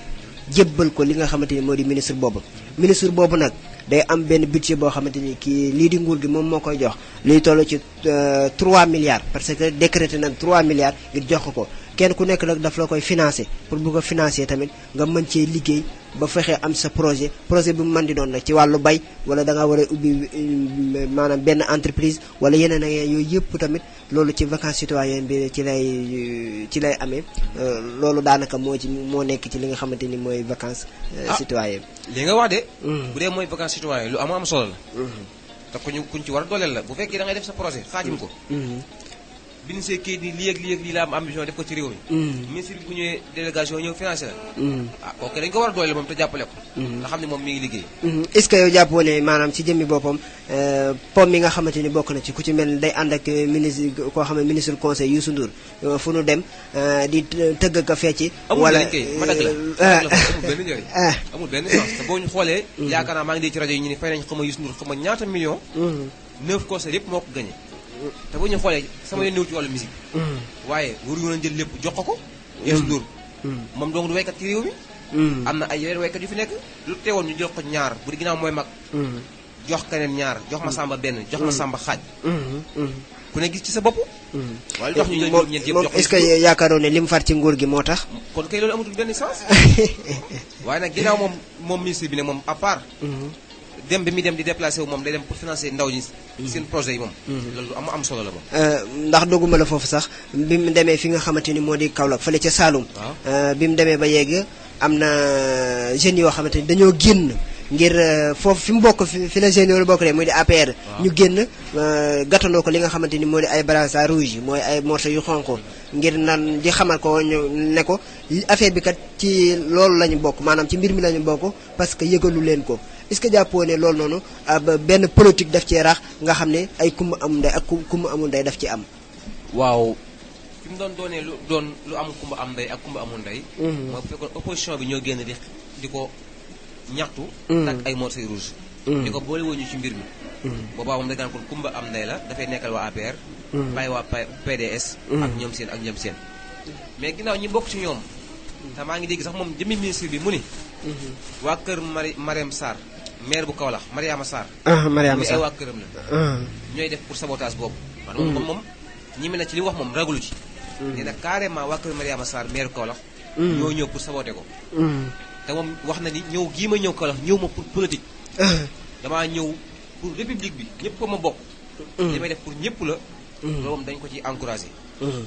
[SPEAKER 4] jébbal ko li nga xamante ni moo di ministre boobu. ministre boobu nag day am benn budget boo xamante ni kii lii di nguur gi moom moo koy jox luy toll ci 3 milliards parce que décrété nañ 3 milliards ngir jox ko kenn ku nekk nag daf la koy financé pour bu ko financé tamit nga mën cee liggéey ba fexe am sa projet bi mu mën di doon nag ci wàllu bay wala da nga war a ubbi maanaam benn entreprise wala yeneen ak yooyu yëpp tamit loolu ci vacances citoyennes bi ci lay amee loolu daanaka moo nekk ci li nga xamante ni mooy vacances citoyennes.
[SPEAKER 2] li nga wax de. bu dee mooy vacances citoyennes lu am solo la. te kuñ ci war a dooleel la bu fekkee da ngay def sa projet xaatim ko. biñ see kayit ni lii ak lii la am ambition def ko ci réew mi. ministre bi bu ñëwee délégation ñëw financé la. kooku dañ ko war a dooleel moom te jàppale ko. nga xam ne moom mi ngi liggéey.
[SPEAKER 4] est-ce que yow jàppoo ne maanaam ci jëmmi boppam pom mi nga xamante ni bokk na ci ku ci mel ni day ànd ak ministre koo xam ne ministre conseil Youssou Ndour fu nu dem di tëgg ka fecci. wala
[SPEAKER 2] amul benn kay ma dagg la amul benn njëriñ. amul benn sens te boo ñu xoolee. yaakaar naa maa ngi dégg ci rajo yi ñu ne fay nañ xam nga Youssou Ndour xam nga ñaata million. 9 conseils yëpp moo ko gagné. te bu ñu xoolee sama yoon néew ci wàllu musique. waaye waruñu woon jël lépp jox ko. Youssou Ndour. moom dong du waykat ci réew mi. am na ay yeneen waykat yu fi nekk. lu teewoon ñu jox ko ñaar bu di ginnaaw mooy mag. jox keneen ñaar jox ma sàmba benn jox ma sàmba xaaj. ku ne gis ci sa bopp. waaye lu tax ñu jël ñoom ñeent yëpp jox ko
[SPEAKER 4] est-ce que yaakaaroon ne li mu far ci nguur gi moo tax.
[SPEAKER 2] kon kay loolu amatul benn sens. waaye nag ginnaaw moom ministre bi ne moom à part. dem bi muy dem di déplacé wu moom day dem pour financer ndaw ñi seen projet yi moom. loolu am solo la moom.
[SPEAKER 4] ndax dogguma la foofu sax bi mu demee fi nga xamante ni moo di Kaolack fële ca Saloum. bi mu demee ba yegg am na jeunes yoo xamante ni dañoo génn ngir foofu fi mu bokk fi la jeunes yooyu bokk rek muy di APR. ñu génn gàttandoo ko li nga xamante ni moo di ay brassard rouge mooy ay morceaux yu xonq ngir nan di xamal ko ne ko affaire bi kat ci loolu la ñu bokk maanaam ci mbir mi la ñu bokk parce que yëgalu leen ko. est-ce que jàppoo ne loolu noonu benn politique daf cee rax nga xam ne ay kumba amul ndey ak kumba amul ndey daf ci am.
[SPEAKER 2] waaw fi mu doonee lu am kumba am ndey ak kumba amul ndey. mooy bu fekkoon opposition bi ñoo génn di ko ñaxtu. takk ay morceaux rouge. di ko boole wuñu ci mbir mi. boobaa moom dañ naan kon kumba am ndey la dafay nekkal waa APR. bàyyi waa PDS. ak ñoom seen. mais ginnaaw ñi bokk ci ñoom. te maa ngi dégg sax moom jëmmi ministre bi mu ni. waa kër Marème Sarr. maire bu Kaolack Mariama Sarr.
[SPEAKER 4] Mariama Sarr
[SPEAKER 2] ay waa këram la. ñooy def pour sabotage boobu. maanaam moom ñi mel ne ci li wax moom ragulu ci. nee na carrément waa kër Mariama Sarr maire bu Kaolack. ñoo ñëw pour saboter ko. te moom wax na ni ñëw gii ma ñëw Kaolack ñëw ma pour politique. damaa ñëw pour république bi ñëpp ko ma bokk. li may def pour ñëpp la. loolu moom dañ ko ci encouragé.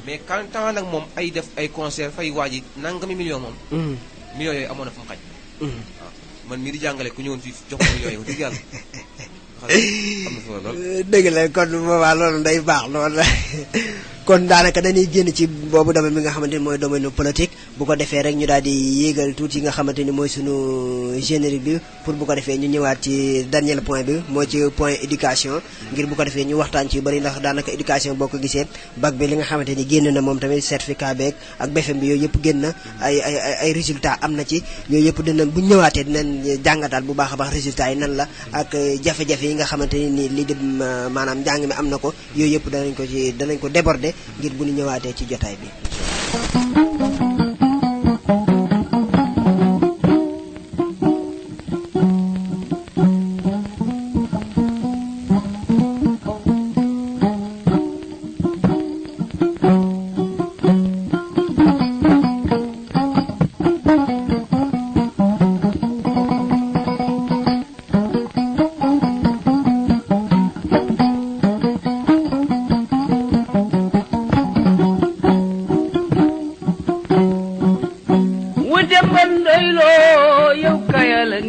[SPEAKER 2] mais quand temps nag moom ay def ay concert fay waaji nangami million moom. millions yooyu amoon na fu mu xaj. man mii di jàngale ku ñëwoon fii jox ko millions yi wax dëgg yàlla am na solo lool.
[SPEAKER 4] dëgg la kon boobaa loolu day baax lool kon daanaka dañuy génn ci boobu domaine bi nga xamante ni mooy domaine politique bu ko defee rek ñu daal di yéegal tuuti nga xamante ni mooy sunu générique bi pour bu ko defee ñu ñëwaat ci dernier point bi mooy ci point éducation ngir bu ko defee ñu waxtaan ci yu bëri ndax daanaka éducation boo ko gisee bac bi li nga xamante ni génn na moom tamit certificat beeg ak BFEM bi yooyu yëpp génn na ay résultats am na ci yooyu yëpp dina bu ñëwaatee dinañ jàngataat bu baax a baax résultats yi nan la ak jafe-jafe yi nga xamante ni lii di maanaam njàng mi am na ko yooyu yëpp danañ ko déborder ngir bu ñu ñëwaatee ci jotaay bi.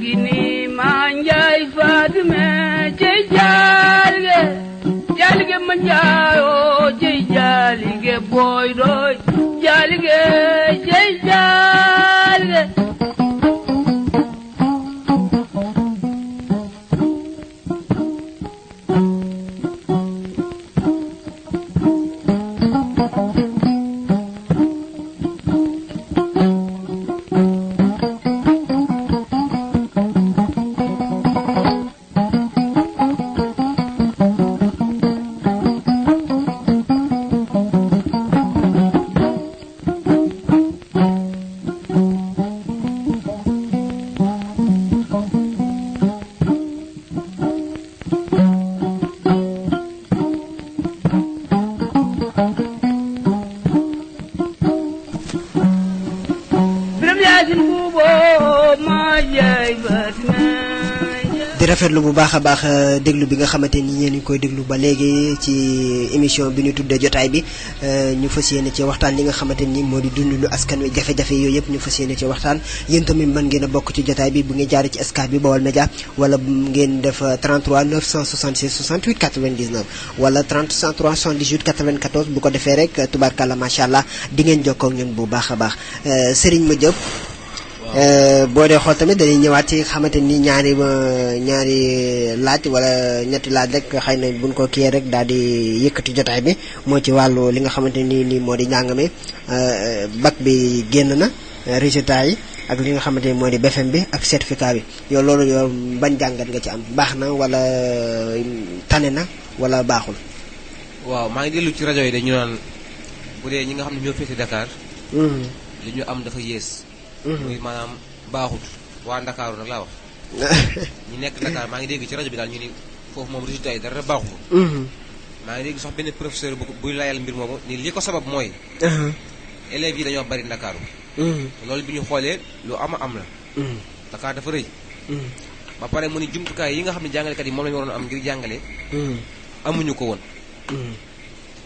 [SPEAKER 7] ngi nii maa njaay Faatime cey jaalige ma njaayoo cey jaalige booy dooy jaalige cey jaalige
[SPEAKER 4] rafetlu bu baax a baax déglu bi nga xamante ni yéen ngi koy déglu ba léegi ci émission bi ñu tuddee jotaay bi ñu fas yéene ci waxtaan li nga xamante ni moo di dundu askan wi jafe-jafe yooyu yëpp ñu fas yéene ci waxtaan yéen tamit mën ngeen a bokk ci jotaay bi bu ngeen jaaree ci Skype bi Baol Média wala ngeen def 33 966 68 99 wala 33 78 94 bu ko defee rek tubaarkàlla macha allah di ngeen jokkoo ak ñun bu baax a baax Serigne Madiop. boo dee xool tamit dañuy ñëwaat ci xamante ni ñaari laaj wala ñetti laaj rek xëy na buñ ko kiyee rek daal di yëkkati jotaay bi moo ci wàllu li nga xamante nii moo di njàng mi bac bi génn na résultat yi ak li nga xamante ni moo di BFEM bi ak certificat bi yow loolu yow ban jàngat nga ci am baax na wala tane na wala baaxul.
[SPEAKER 2] waaw maa ngi dellu ci rajo yi dañu naan bu dee ñi nga xam ne ñoo féete Dakar. li ñu am dafa yées. muy maanaam baaxut waa Ndakaaru nag laa wax ñi nekk Dakar maa ngi dégg ci rajo bi daal ñu ni foofu moom résultat yi dara baaxut maa ngi dégg sax benn professeur buy layal mbir moomu ni li ko sabab mooy élèves yi dañoo bari Ndakaaru loolu bi ñu xoolee lu am la Dakar dafa rëy ba pare mu ni jumtukaay yi nga xam ne jàngalekat yi moom la ñu waroon am ngir jàngale amuñu ko woon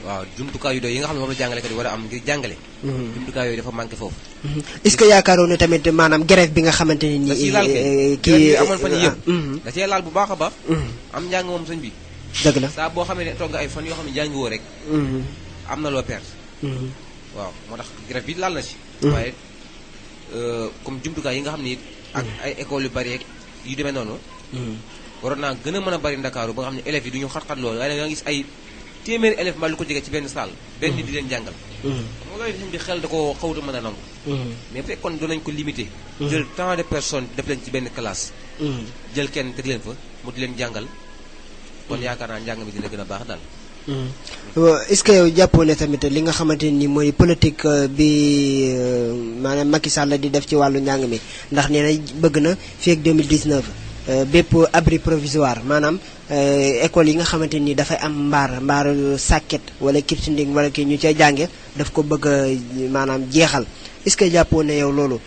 [SPEAKER 2] waaw jumtukaay yu doy yi nga xam ne moom la jàngalekat yi war a am ngir jàngale jumtukaay yooyu dafa manqué foofu
[SPEAKER 4] est-ce que yaakaaroon ne tamit maanaam grève bi nga xamante ne nii
[SPEAKER 2] kii amoon fan yii yëpp da cee laal bu baax a baax am njàng moom sëñ bi
[SPEAKER 4] dëgg la
[SPEAKER 2] saa boo xamee ne toog nga ay fan yoo xam ne jàngi woo rek am na loo perte waaw moo tax grève bi laal na ci waaye comme jumtukaay yi nga xam ne it ak ay écoles yu bari yu demee noonu waroon naa gën a mën a bari Ndakaaru ba nga xam ne élèves yi du ñu xat-xat loolu waaye da nga gis ay téeméeri élèves mbaa lu ko jege ci benn salle benn nit di leen jàngal moo loolu sëñ bi xel da ko xawta mën a nangu mais fekkoon doon nañ ko limité jël tant de personnes def leen ci benn classe jël kenn teg leen fa mu di leen jàngal kon yaakaar naa njàng mi dina gën a baax daal
[SPEAKER 4] est-ce que yow jàppoo ne tamit li nga xamante ni mooy politique bi maanaam Macky Sall di def ci wàllu njàng mi ndax nee na bëgg na fii ak 2019 bépp abri provisoire maanaam école yi nga xamante ni dafay am mbaar sàkket wala kirtinding wala kii ñu cay jànge daf ko bëgg a maanaam jeexal est-ce que jàppoo ne yow loolu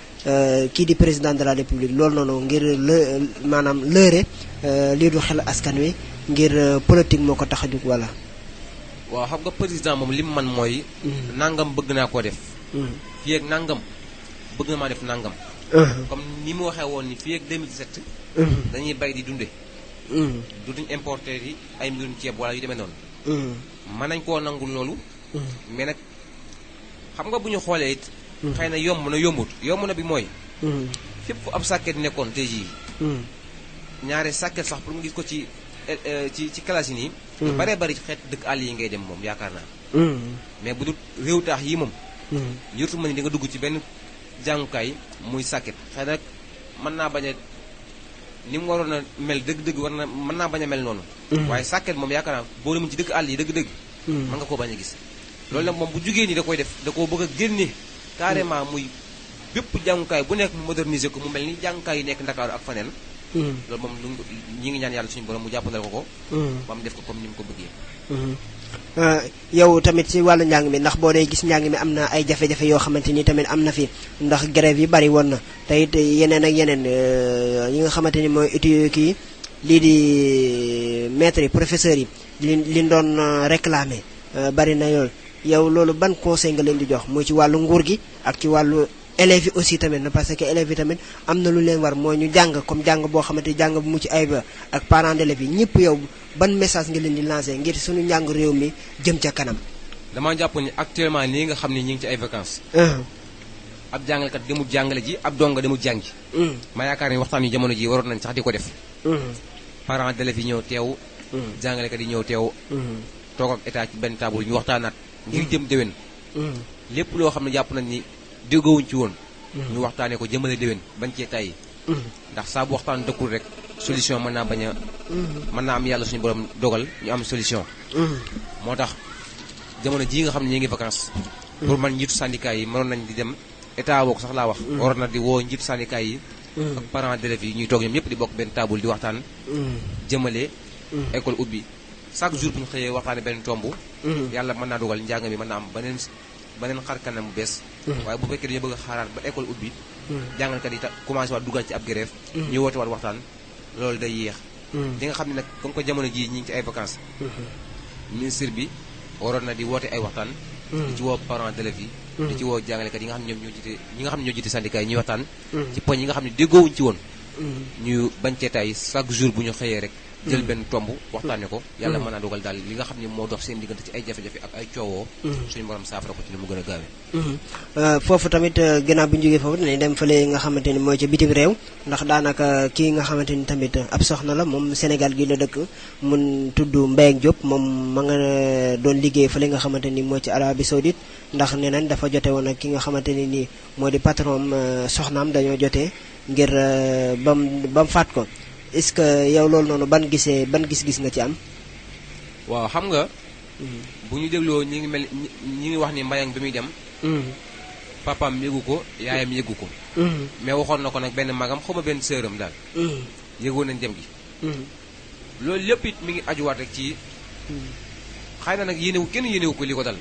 [SPEAKER 4] kii di président de la république loolu noonu ngir maanaam lëre lii du xel askan wi ngir politique moo ko tax a jóg wala.
[SPEAKER 2] waaw xam nga président moom li mu man mooy nangam bëgg naa koo def fii ak nangam bëgg na maa def nangam comme ni mu waxee woon ni fii ak 2017 dañuy bay di dunde dutuñ importer yi ay mbirum ceeb wala yu demee noonu mën nañ koo nangul loolu mais nag xam nga bu ñu xoolee it xëy na yomb na bi mooy fépp fu ab sàkket nekkoon tey jii ñaare sàkket sax pour nga gis ko ci classe yi nii lu baree bari xeet dëkk àll yi ngay dem moom yaakaar naa mais bu dul réew taax yi moom njurtu ma ni di nga dugg ci benn jàngukaay muy sàkket xëy nag mën naa bañ a ni mu waroon a mel dëgg-dëgg mën naa bañ a mel noonu waaye sàkket moom yaakaar naa boo demoon ci dëkk àll yi dëgg-dëgg mën nga koo bañ a gis loolu nag moom bu jugee nii da koy def da koo bëgg a génne carrément muy bépp jàngukaay bu nekk mu moderniser ko mu mel ni jàngukaay yi nekk Ndakaaru ak faneen loolu moom ñi ngi ñaan yàlla suñu borom mu jàppandal ko ba mu def ko comme ni mu ko bëggee
[SPEAKER 4] yow tamit ci wàllu njàng mi ndax boo dee gis njàng mi am na ay jafe-jafe yoo xamante ni tamit am na fi ndax grève yi bari woon na te it yeneen ak yeneen yi nga xamante ni mooy étudiants kii lii di maîtres yi professeurs yi li doon réclamer bari na yoon yow loolu ban conseil nga leen di jox muy ci wàllu nguur gi ak ci wàllu élèves yi aussi tamit na parce que élèves yi tamit am na lu leen war mooy ñu jàng comme jàng boo xamante ni jàng bu mucc ayib ak parents d'élèves yi ñëpp yow ban message nga leen di lancé ngir suñu njàng réew mi jëm ca kanam.
[SPEAKER 6] damaa jàpp ni actuellement nii nga xam ne ñi ngi ci ay vacances. ab jàngalekat demul jàngale ji ab donga demul jàngi. ma yaakaar ni waxtaan yu jamono ji waroon nañ sax di ko def. parents d'élèves yi ñëw teew. jàngalekat yi ñëw teew. toog ak état ci benn table ñu waxtaanaat. ngir jëm déwén. lépp loo xam ne jàpp nañ ni déggoowuñ ci woon. ñu waxtaanee ko jëmale déwén bañ cee tàyyi. ndax saa bu waxtaan dëkkul rek solution mën naa bañ a. mën naa am yàlla suñu borom dogal ñu am solution. moo tax jamono jii nga xam ne ñu ngi vacances. pour man njiitu syndicat yi mënoon nañ di dem état boo ko sax laa wax. waroon na di woo njiitu syndicat yi. ak parents d'élèves yi ñuy toog ñoom ñëpp di bokk benn table di waxtaan. jëmale. école ubbi chaque jour bu ñu xëyee waxtaane benn tomb. yàlla mën naa dogal njàng mi mën naa am beneen xar kanam bu bees. waaye bu fekkee dañoo bëgg a xaaraat ba école ubbi. jàngalkat yi commencé waat dugal ci ab grève. ñu woote waat waxtaan loolu day yéex. di nga xam ne nag comme que jamono jii ñi ngi ci ay vacances. ministre bi waroon na di woote ay waxtaan. di ci woo parents d'élèves yi. di ci woo jàngalekat yi nga xam ne ñoo jiite syndicat yi ñuy waxtaan. ci poñ yi nga xam ne déggoowuñ ci woon. ñu bañ cee tay chaque jour bu ñu xëyee rek. jël benn tomb waxtaane ko yàlla mën naa dogal daal li nga xam ne moo dox seen diggante ci ay jafe-jafe ak ay coowoo suñu borom saafara ko ci li mu gën a gaawee.
[SPEAKER 4] foofu tamit gannaaw bi ñu jógee foofu dinañ dem fële nga xamante ni mooy ca bitim réew ndax daanaka kii nga xamante ni tamit ab soxna la moom Sénégal gi la dëkk mun tudd Mbaye Diop moom ma nga doon liggéey fële nga xamante ni mooy ci Arabie Saoudite ndax nee nañ dafa jote woon ak ki nga xamante ni nii moo di patron soxnaam dañoo jotee ngir bam faat ko. est-ce que yow loolu noonu ban gis-gis nga ci am.
[SPEAKER 6] waaw xam nga. bu ñu dégloo ñi ngi wax ni Mbayang bi muy dem. papaam yëgu ko yaayam yëgu ko. mais waxoon na ko nag benn magam xaw ma benn sëram daal. yëgoon nañ dem gi. loolu lépp it mi ngi ajuwaat rek ci. xëy na nag kenn yéenewu ko li ko dal.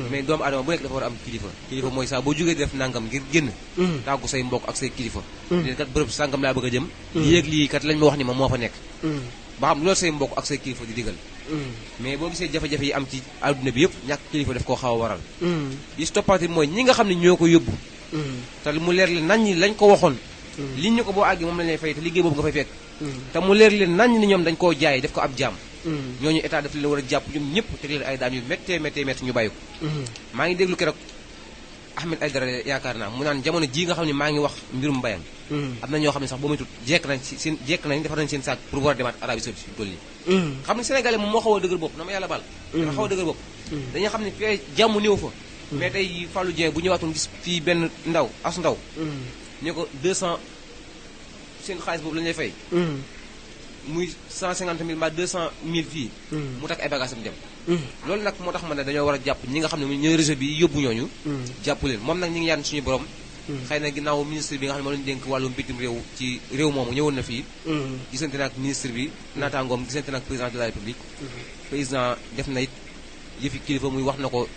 [SPEAKER 6] mais doomu aadama bu nekk dafa war a am kilifa mooy saa boo jógee def nangam ngir génn. tàggu say mbokk ak say kilifa. leen kat bërëb sàngam laa bëgg a jëm. yéeg lii kat lañ ma wax ni ma moo fa nekk. ba xam loolu say mbokk ak say kilifa di digal. mais boo gisee jafe-jafe yi am ci àdduna bi yëpp ñàkk kilifa daf koo xaw a waral. li si toppaati mooy ñi nga xam ne ñoo ko yóbbu. te mu leer leen nañ ñi lañ ko waxoon. liñ ñu ko boo àggee moom lañ lay fay te liggéey boobu nga fay fekk. te mu leer leen nañ ni ñoom dañ koo jaay def ko ab jaam. ñooñu état daf leen war a jàpp ñoom ñëpp teg leen ay daan yu méttee ñu bàyyi ko. maa ngi déglu keroog Ahmed Aïdara yaakaar naa mu naan jamono ji nga xam ne maa ngi wax mbirum Mbayang. am na ñoo xam ne sax boo muy tut jekk nañ defar nañ seen saak pour war a demaat Arabie Saoudite fi toll nii. xam ne sénégalais moom moo xaw a dëgër bopp na ma yàlla baal. dafa xaw a dëgër bopp. dañuy xam ne fee jàmm néew fa. mais tey Fallou Dieng bu ñëwaatoon gis fii benn ndaw ñu ko 200 seen xaalis boobu lañ lay fay. muy 150 000 mbaa 200 000 fii. mu takk ay bagages am dem. loolu nag moo tax man ne dañoo war a jàpp ñi nga xam ne ñooy réseau bi yóbbu ñooñu. jàpp leen moom nag ñu ngi yaan suñu borom. xëy na ginnaaw ministre bi nga xam ne moo lañu dénk wàllum bitim réew ci réew moomu ñëwoon na fii. gisante na ak ministre bi naataangoom gisante na ak président de la république. président def na it yëfi kilifa muy wax na ko.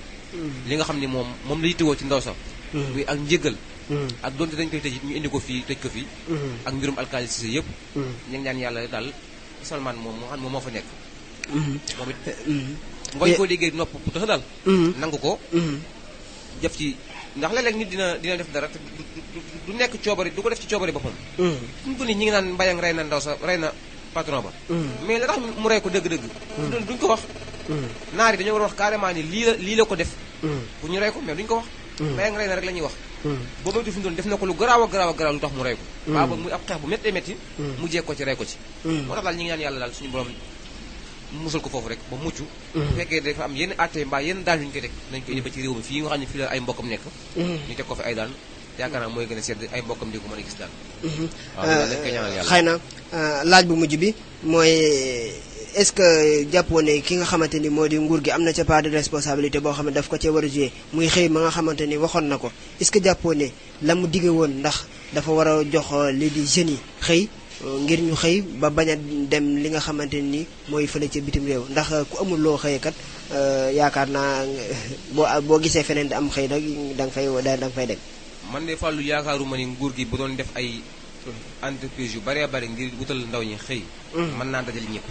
[SPEAKER 6] li nga xam ne moom la yittewoo ci ndaw sax. muy ak njëgal. ak donte dañ koy tëj ñu indi ko fii tëj ko fii. ak mbirum alkaali Cissé yëpp. ñu ngi ñaan yàlla daal Salman moom moo xam ne moo fa nekk. moom it ngooñ koo déggee nopp bu tax daal. nangu ko. jëf ci ndax léeg-léeg nit dina def dara te du nekk coobare du ko def ci coobare boppam. suñu ko nii ñi ngi naan Mbayang rey na ndaw sa rey na patron ba. mais la tax mu rey ko dëgg-dëgg. duñ ko wax. naar yi dañoo war a wax carrément ni lii la ko def. pour ñu rey ko mais duñ ko wax. Mbayang rey na rek la ñuy wax. boobu fi mu doon def na ko lu garaaw a garaaw lu tax mu rey ko. waaw ba muy ab xeex bu méttee mu jeeg ko ci rey ko ci. moo tax daal ñi ngi ñaan yàlla daal suñu borom musal ko foofu rek ba mucc. bu fekkee dafa am yenn àtte mbaa yenn daan yu ñu koy teg nañ ko indi ba ci réew mi fii nga xam ne fii la ay mbokkam nekk. ñu teg ko fi ay daan yaakaar naa mooy gën a sedd ay mbokkam di ko mën a gis daal. waaw dañ koy ñaanal yàlla.
[SPEAKER 4] xëy na laaj bu mujj bi mooy est-ce que jàppoo ne ki nga xamante ni moo di nguur gi am na ca part de responsabilité boo xam ne daf ko cee war a jouer muy xëy ma nga xamante ni waxoon na ko est-ce que jàppoo ne la mu dige woon ndax dafa war a jox lii di jeunes yi xëy ngir ñu xëy ba bañ a dem li nga xamante ni mooy fële ca bitim réew ndax ku amul loo xëyee kat yaakaar naa boo gisee feneen di am xëy nag da nga fay dem.
[SPEAKER 6] man de Fallou yaakaaruma ni nguur gi bu doon def ay entreprise yu bëree bëri ngir wutal ndaw ñi xëy. mën naa dajal ñëpp.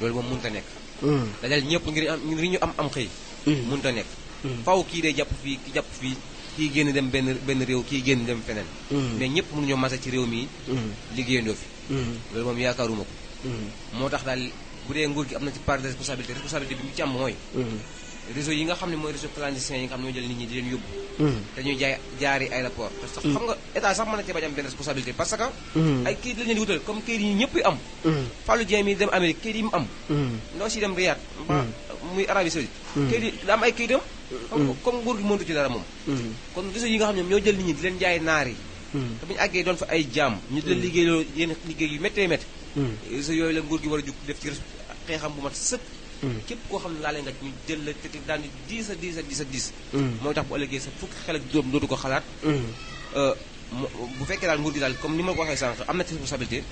[SPEAKER 6] loolu moom mënut a nekk. dajal ñëpp ngir ñu am xëy. mënut a nekk. faaw kii day jàpp fii ki jàpp fii
[SPEAKER 2] kii génn dem benn réew kii génn dem feneen mais ñëpp mënuñoo masa ci réew mi liggéeyandoo fi loolu moom yaakaaruma ko moo tax daal bu dee nguur gi am na ci part de responsabilité bi mu ci am mooy réseau yi nga xam ne mooy réseau clandestin yi nga xam ne ñoo jël nit ñi di leen yóbbu dañuy jaari aéroport te sax xam nga état sax mën na cee bañ am benn responsabilité parce que ay kayit lañu leen di wutal comme kayit yi ñëpp am Fallou Dieng mi dem Amérique kayit yi mu am ndaw si dem Riyad muy Arabie Saoudite kayit yi da am ay kayitam comme nguur gi mëntu ci dara moom kon réseau yi nga xam ne ñoo jël nit ñi di leen jaay naar yi te bu ñu àggee doon fa ay jaam ñu di leen liggéeyloo yenn liggéey yu méttee métti réseau yooyu la nguur gi war a jug def ci xeexam bu mat sëkk képp koo xam ne laalee nga ñu jël la te daan di 10 a 10 a 10 a 10 mooy tax bu ëllëgee sa fukki xel ak juróom dootu ko xalaat bu fekkee daal nguur gi daal comme ni ma ko waxee sànq am na ci responsabilité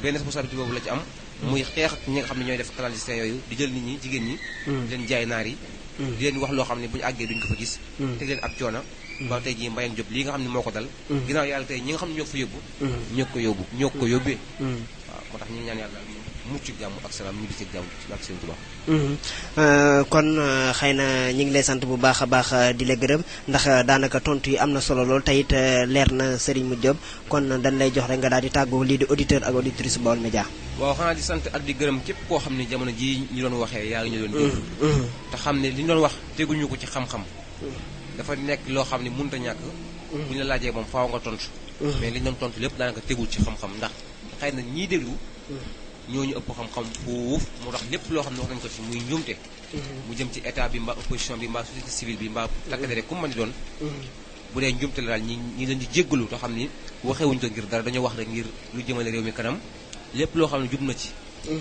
[SPEAKER 2] benn responsabilité boobu la ci am muy xeex ak ñi nga xam ne ñooy def clandestin yooyu di jël nit ñi jigéen ñi di leen jaay naar yi di leen wax loo xam ne bu ñu àggee duñu ko fa gis teg leen ab coono ba tey jii Mbayang Diop lii nga xam ne moo ko dal ginnaaw yàlla tey ñi nga xam ne ñoo ko fa yóbbu ñoo ko yóbbee waaw moo tax ñu ngi ñaan yàlla mucc jàmm ak salaam ñu di ci jàmm ak seen tubaab
[SPEAKER 4] kon xëy na ñu ngi lay sant bu baax a baax di la gërëm ndax daanaka tontu yi am na solo lool te it leer na Serigne Modou Diop kon dañ lay jox rek nga daal di tàggoo lii di auditeur ak auditrice Baol Média.
[SPEAKER 2] waaw xanaa di sant ak di gërëm képp koo xam ne jamono ji ñu doon waxee yaa ngi ñu doon déglu te xam ne li ñu doon wax teguñu ko ci xam-xam dafa nekk loo xam ne mënut a ñàkk bu ñu la laajee moom faaw nga tontu mais li ñu doon tontu lépp daanaka tegul ci xam-xam ndax xëy na ñiy déglu ñooñu ëpp xam-xam foofu moo tax lépp loo xam ne wax nañu ko ci muy njuumte mu jëm ci état bi mbaa opposition bi mbaa société civile bi mbaa takk dere ku mën di doon bu dee njuumte la daal ñi leen di jéggalu te xam ni waxewuñu ko ngir dara dañoo wax rek ngir lu jëmale réew mi kanam lépp loo xam ne jub na ci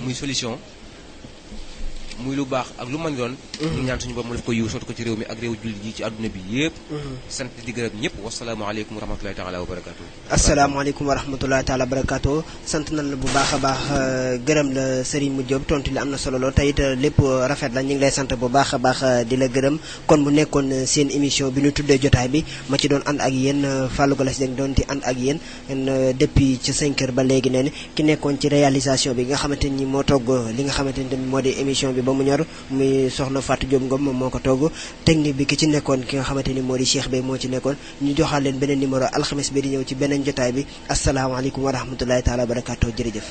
[SPEAKER 2] muy solution muy lu baax ak lu mën doon ñu ñaan suñu borom mu def ko yiw sotti ko ci réew mi ak réew jullit yi ci àdduna bi yëpp sant di gërëm ñëpp wasalaamaaleykum wa rahmatulahi taala wa barakatuh
[SPEAKER 4] asalaamaaleykum wa rahmatulahi taala wa barakatuh sant nañ la bu baax a baax gërëm la Serigne Modou Diop tontu li am na solo lool te it lépp rafet la ñu ngi lay sant bu baax a baax di la gërëm kon bu nekkoon seen émission bi ñu tuddee jotaay bi ma ci doon ànd ak yéen Fallou Galass Dieng doon di ànd ak yéen depuis ci 5 heures ba léegi neen ki nekkoon ci réalisation bi nga xamante ni moo togg li nga xamante ni moo di émission bi ba mu ñor muy soxna Fatou Diop Ngom moom moo ko togg technique bi ki ci nekkoon ki nga xamante ni moo di Cheikh Bey moo ci nekkoon ñu joxaal leen beneen numéro alxames bi di ñëw ci beneen jotaay bi asalaamaaleykum wa rahmatulahi taala wa barakatuh jërëjëf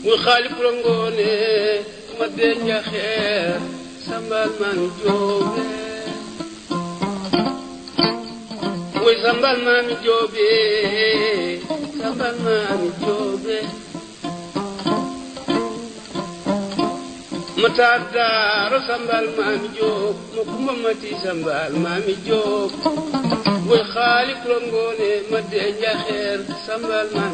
[SPEAKER 7] muy xaali pura ngoone ma dee njaxeer sambal man joobe muy sambal maami joobe sambal maami joobe ma taar daaro sambal maami joob ma kumba mati sambal maami joob muy xaali pura ngoone ma dee njaxeer sambal maami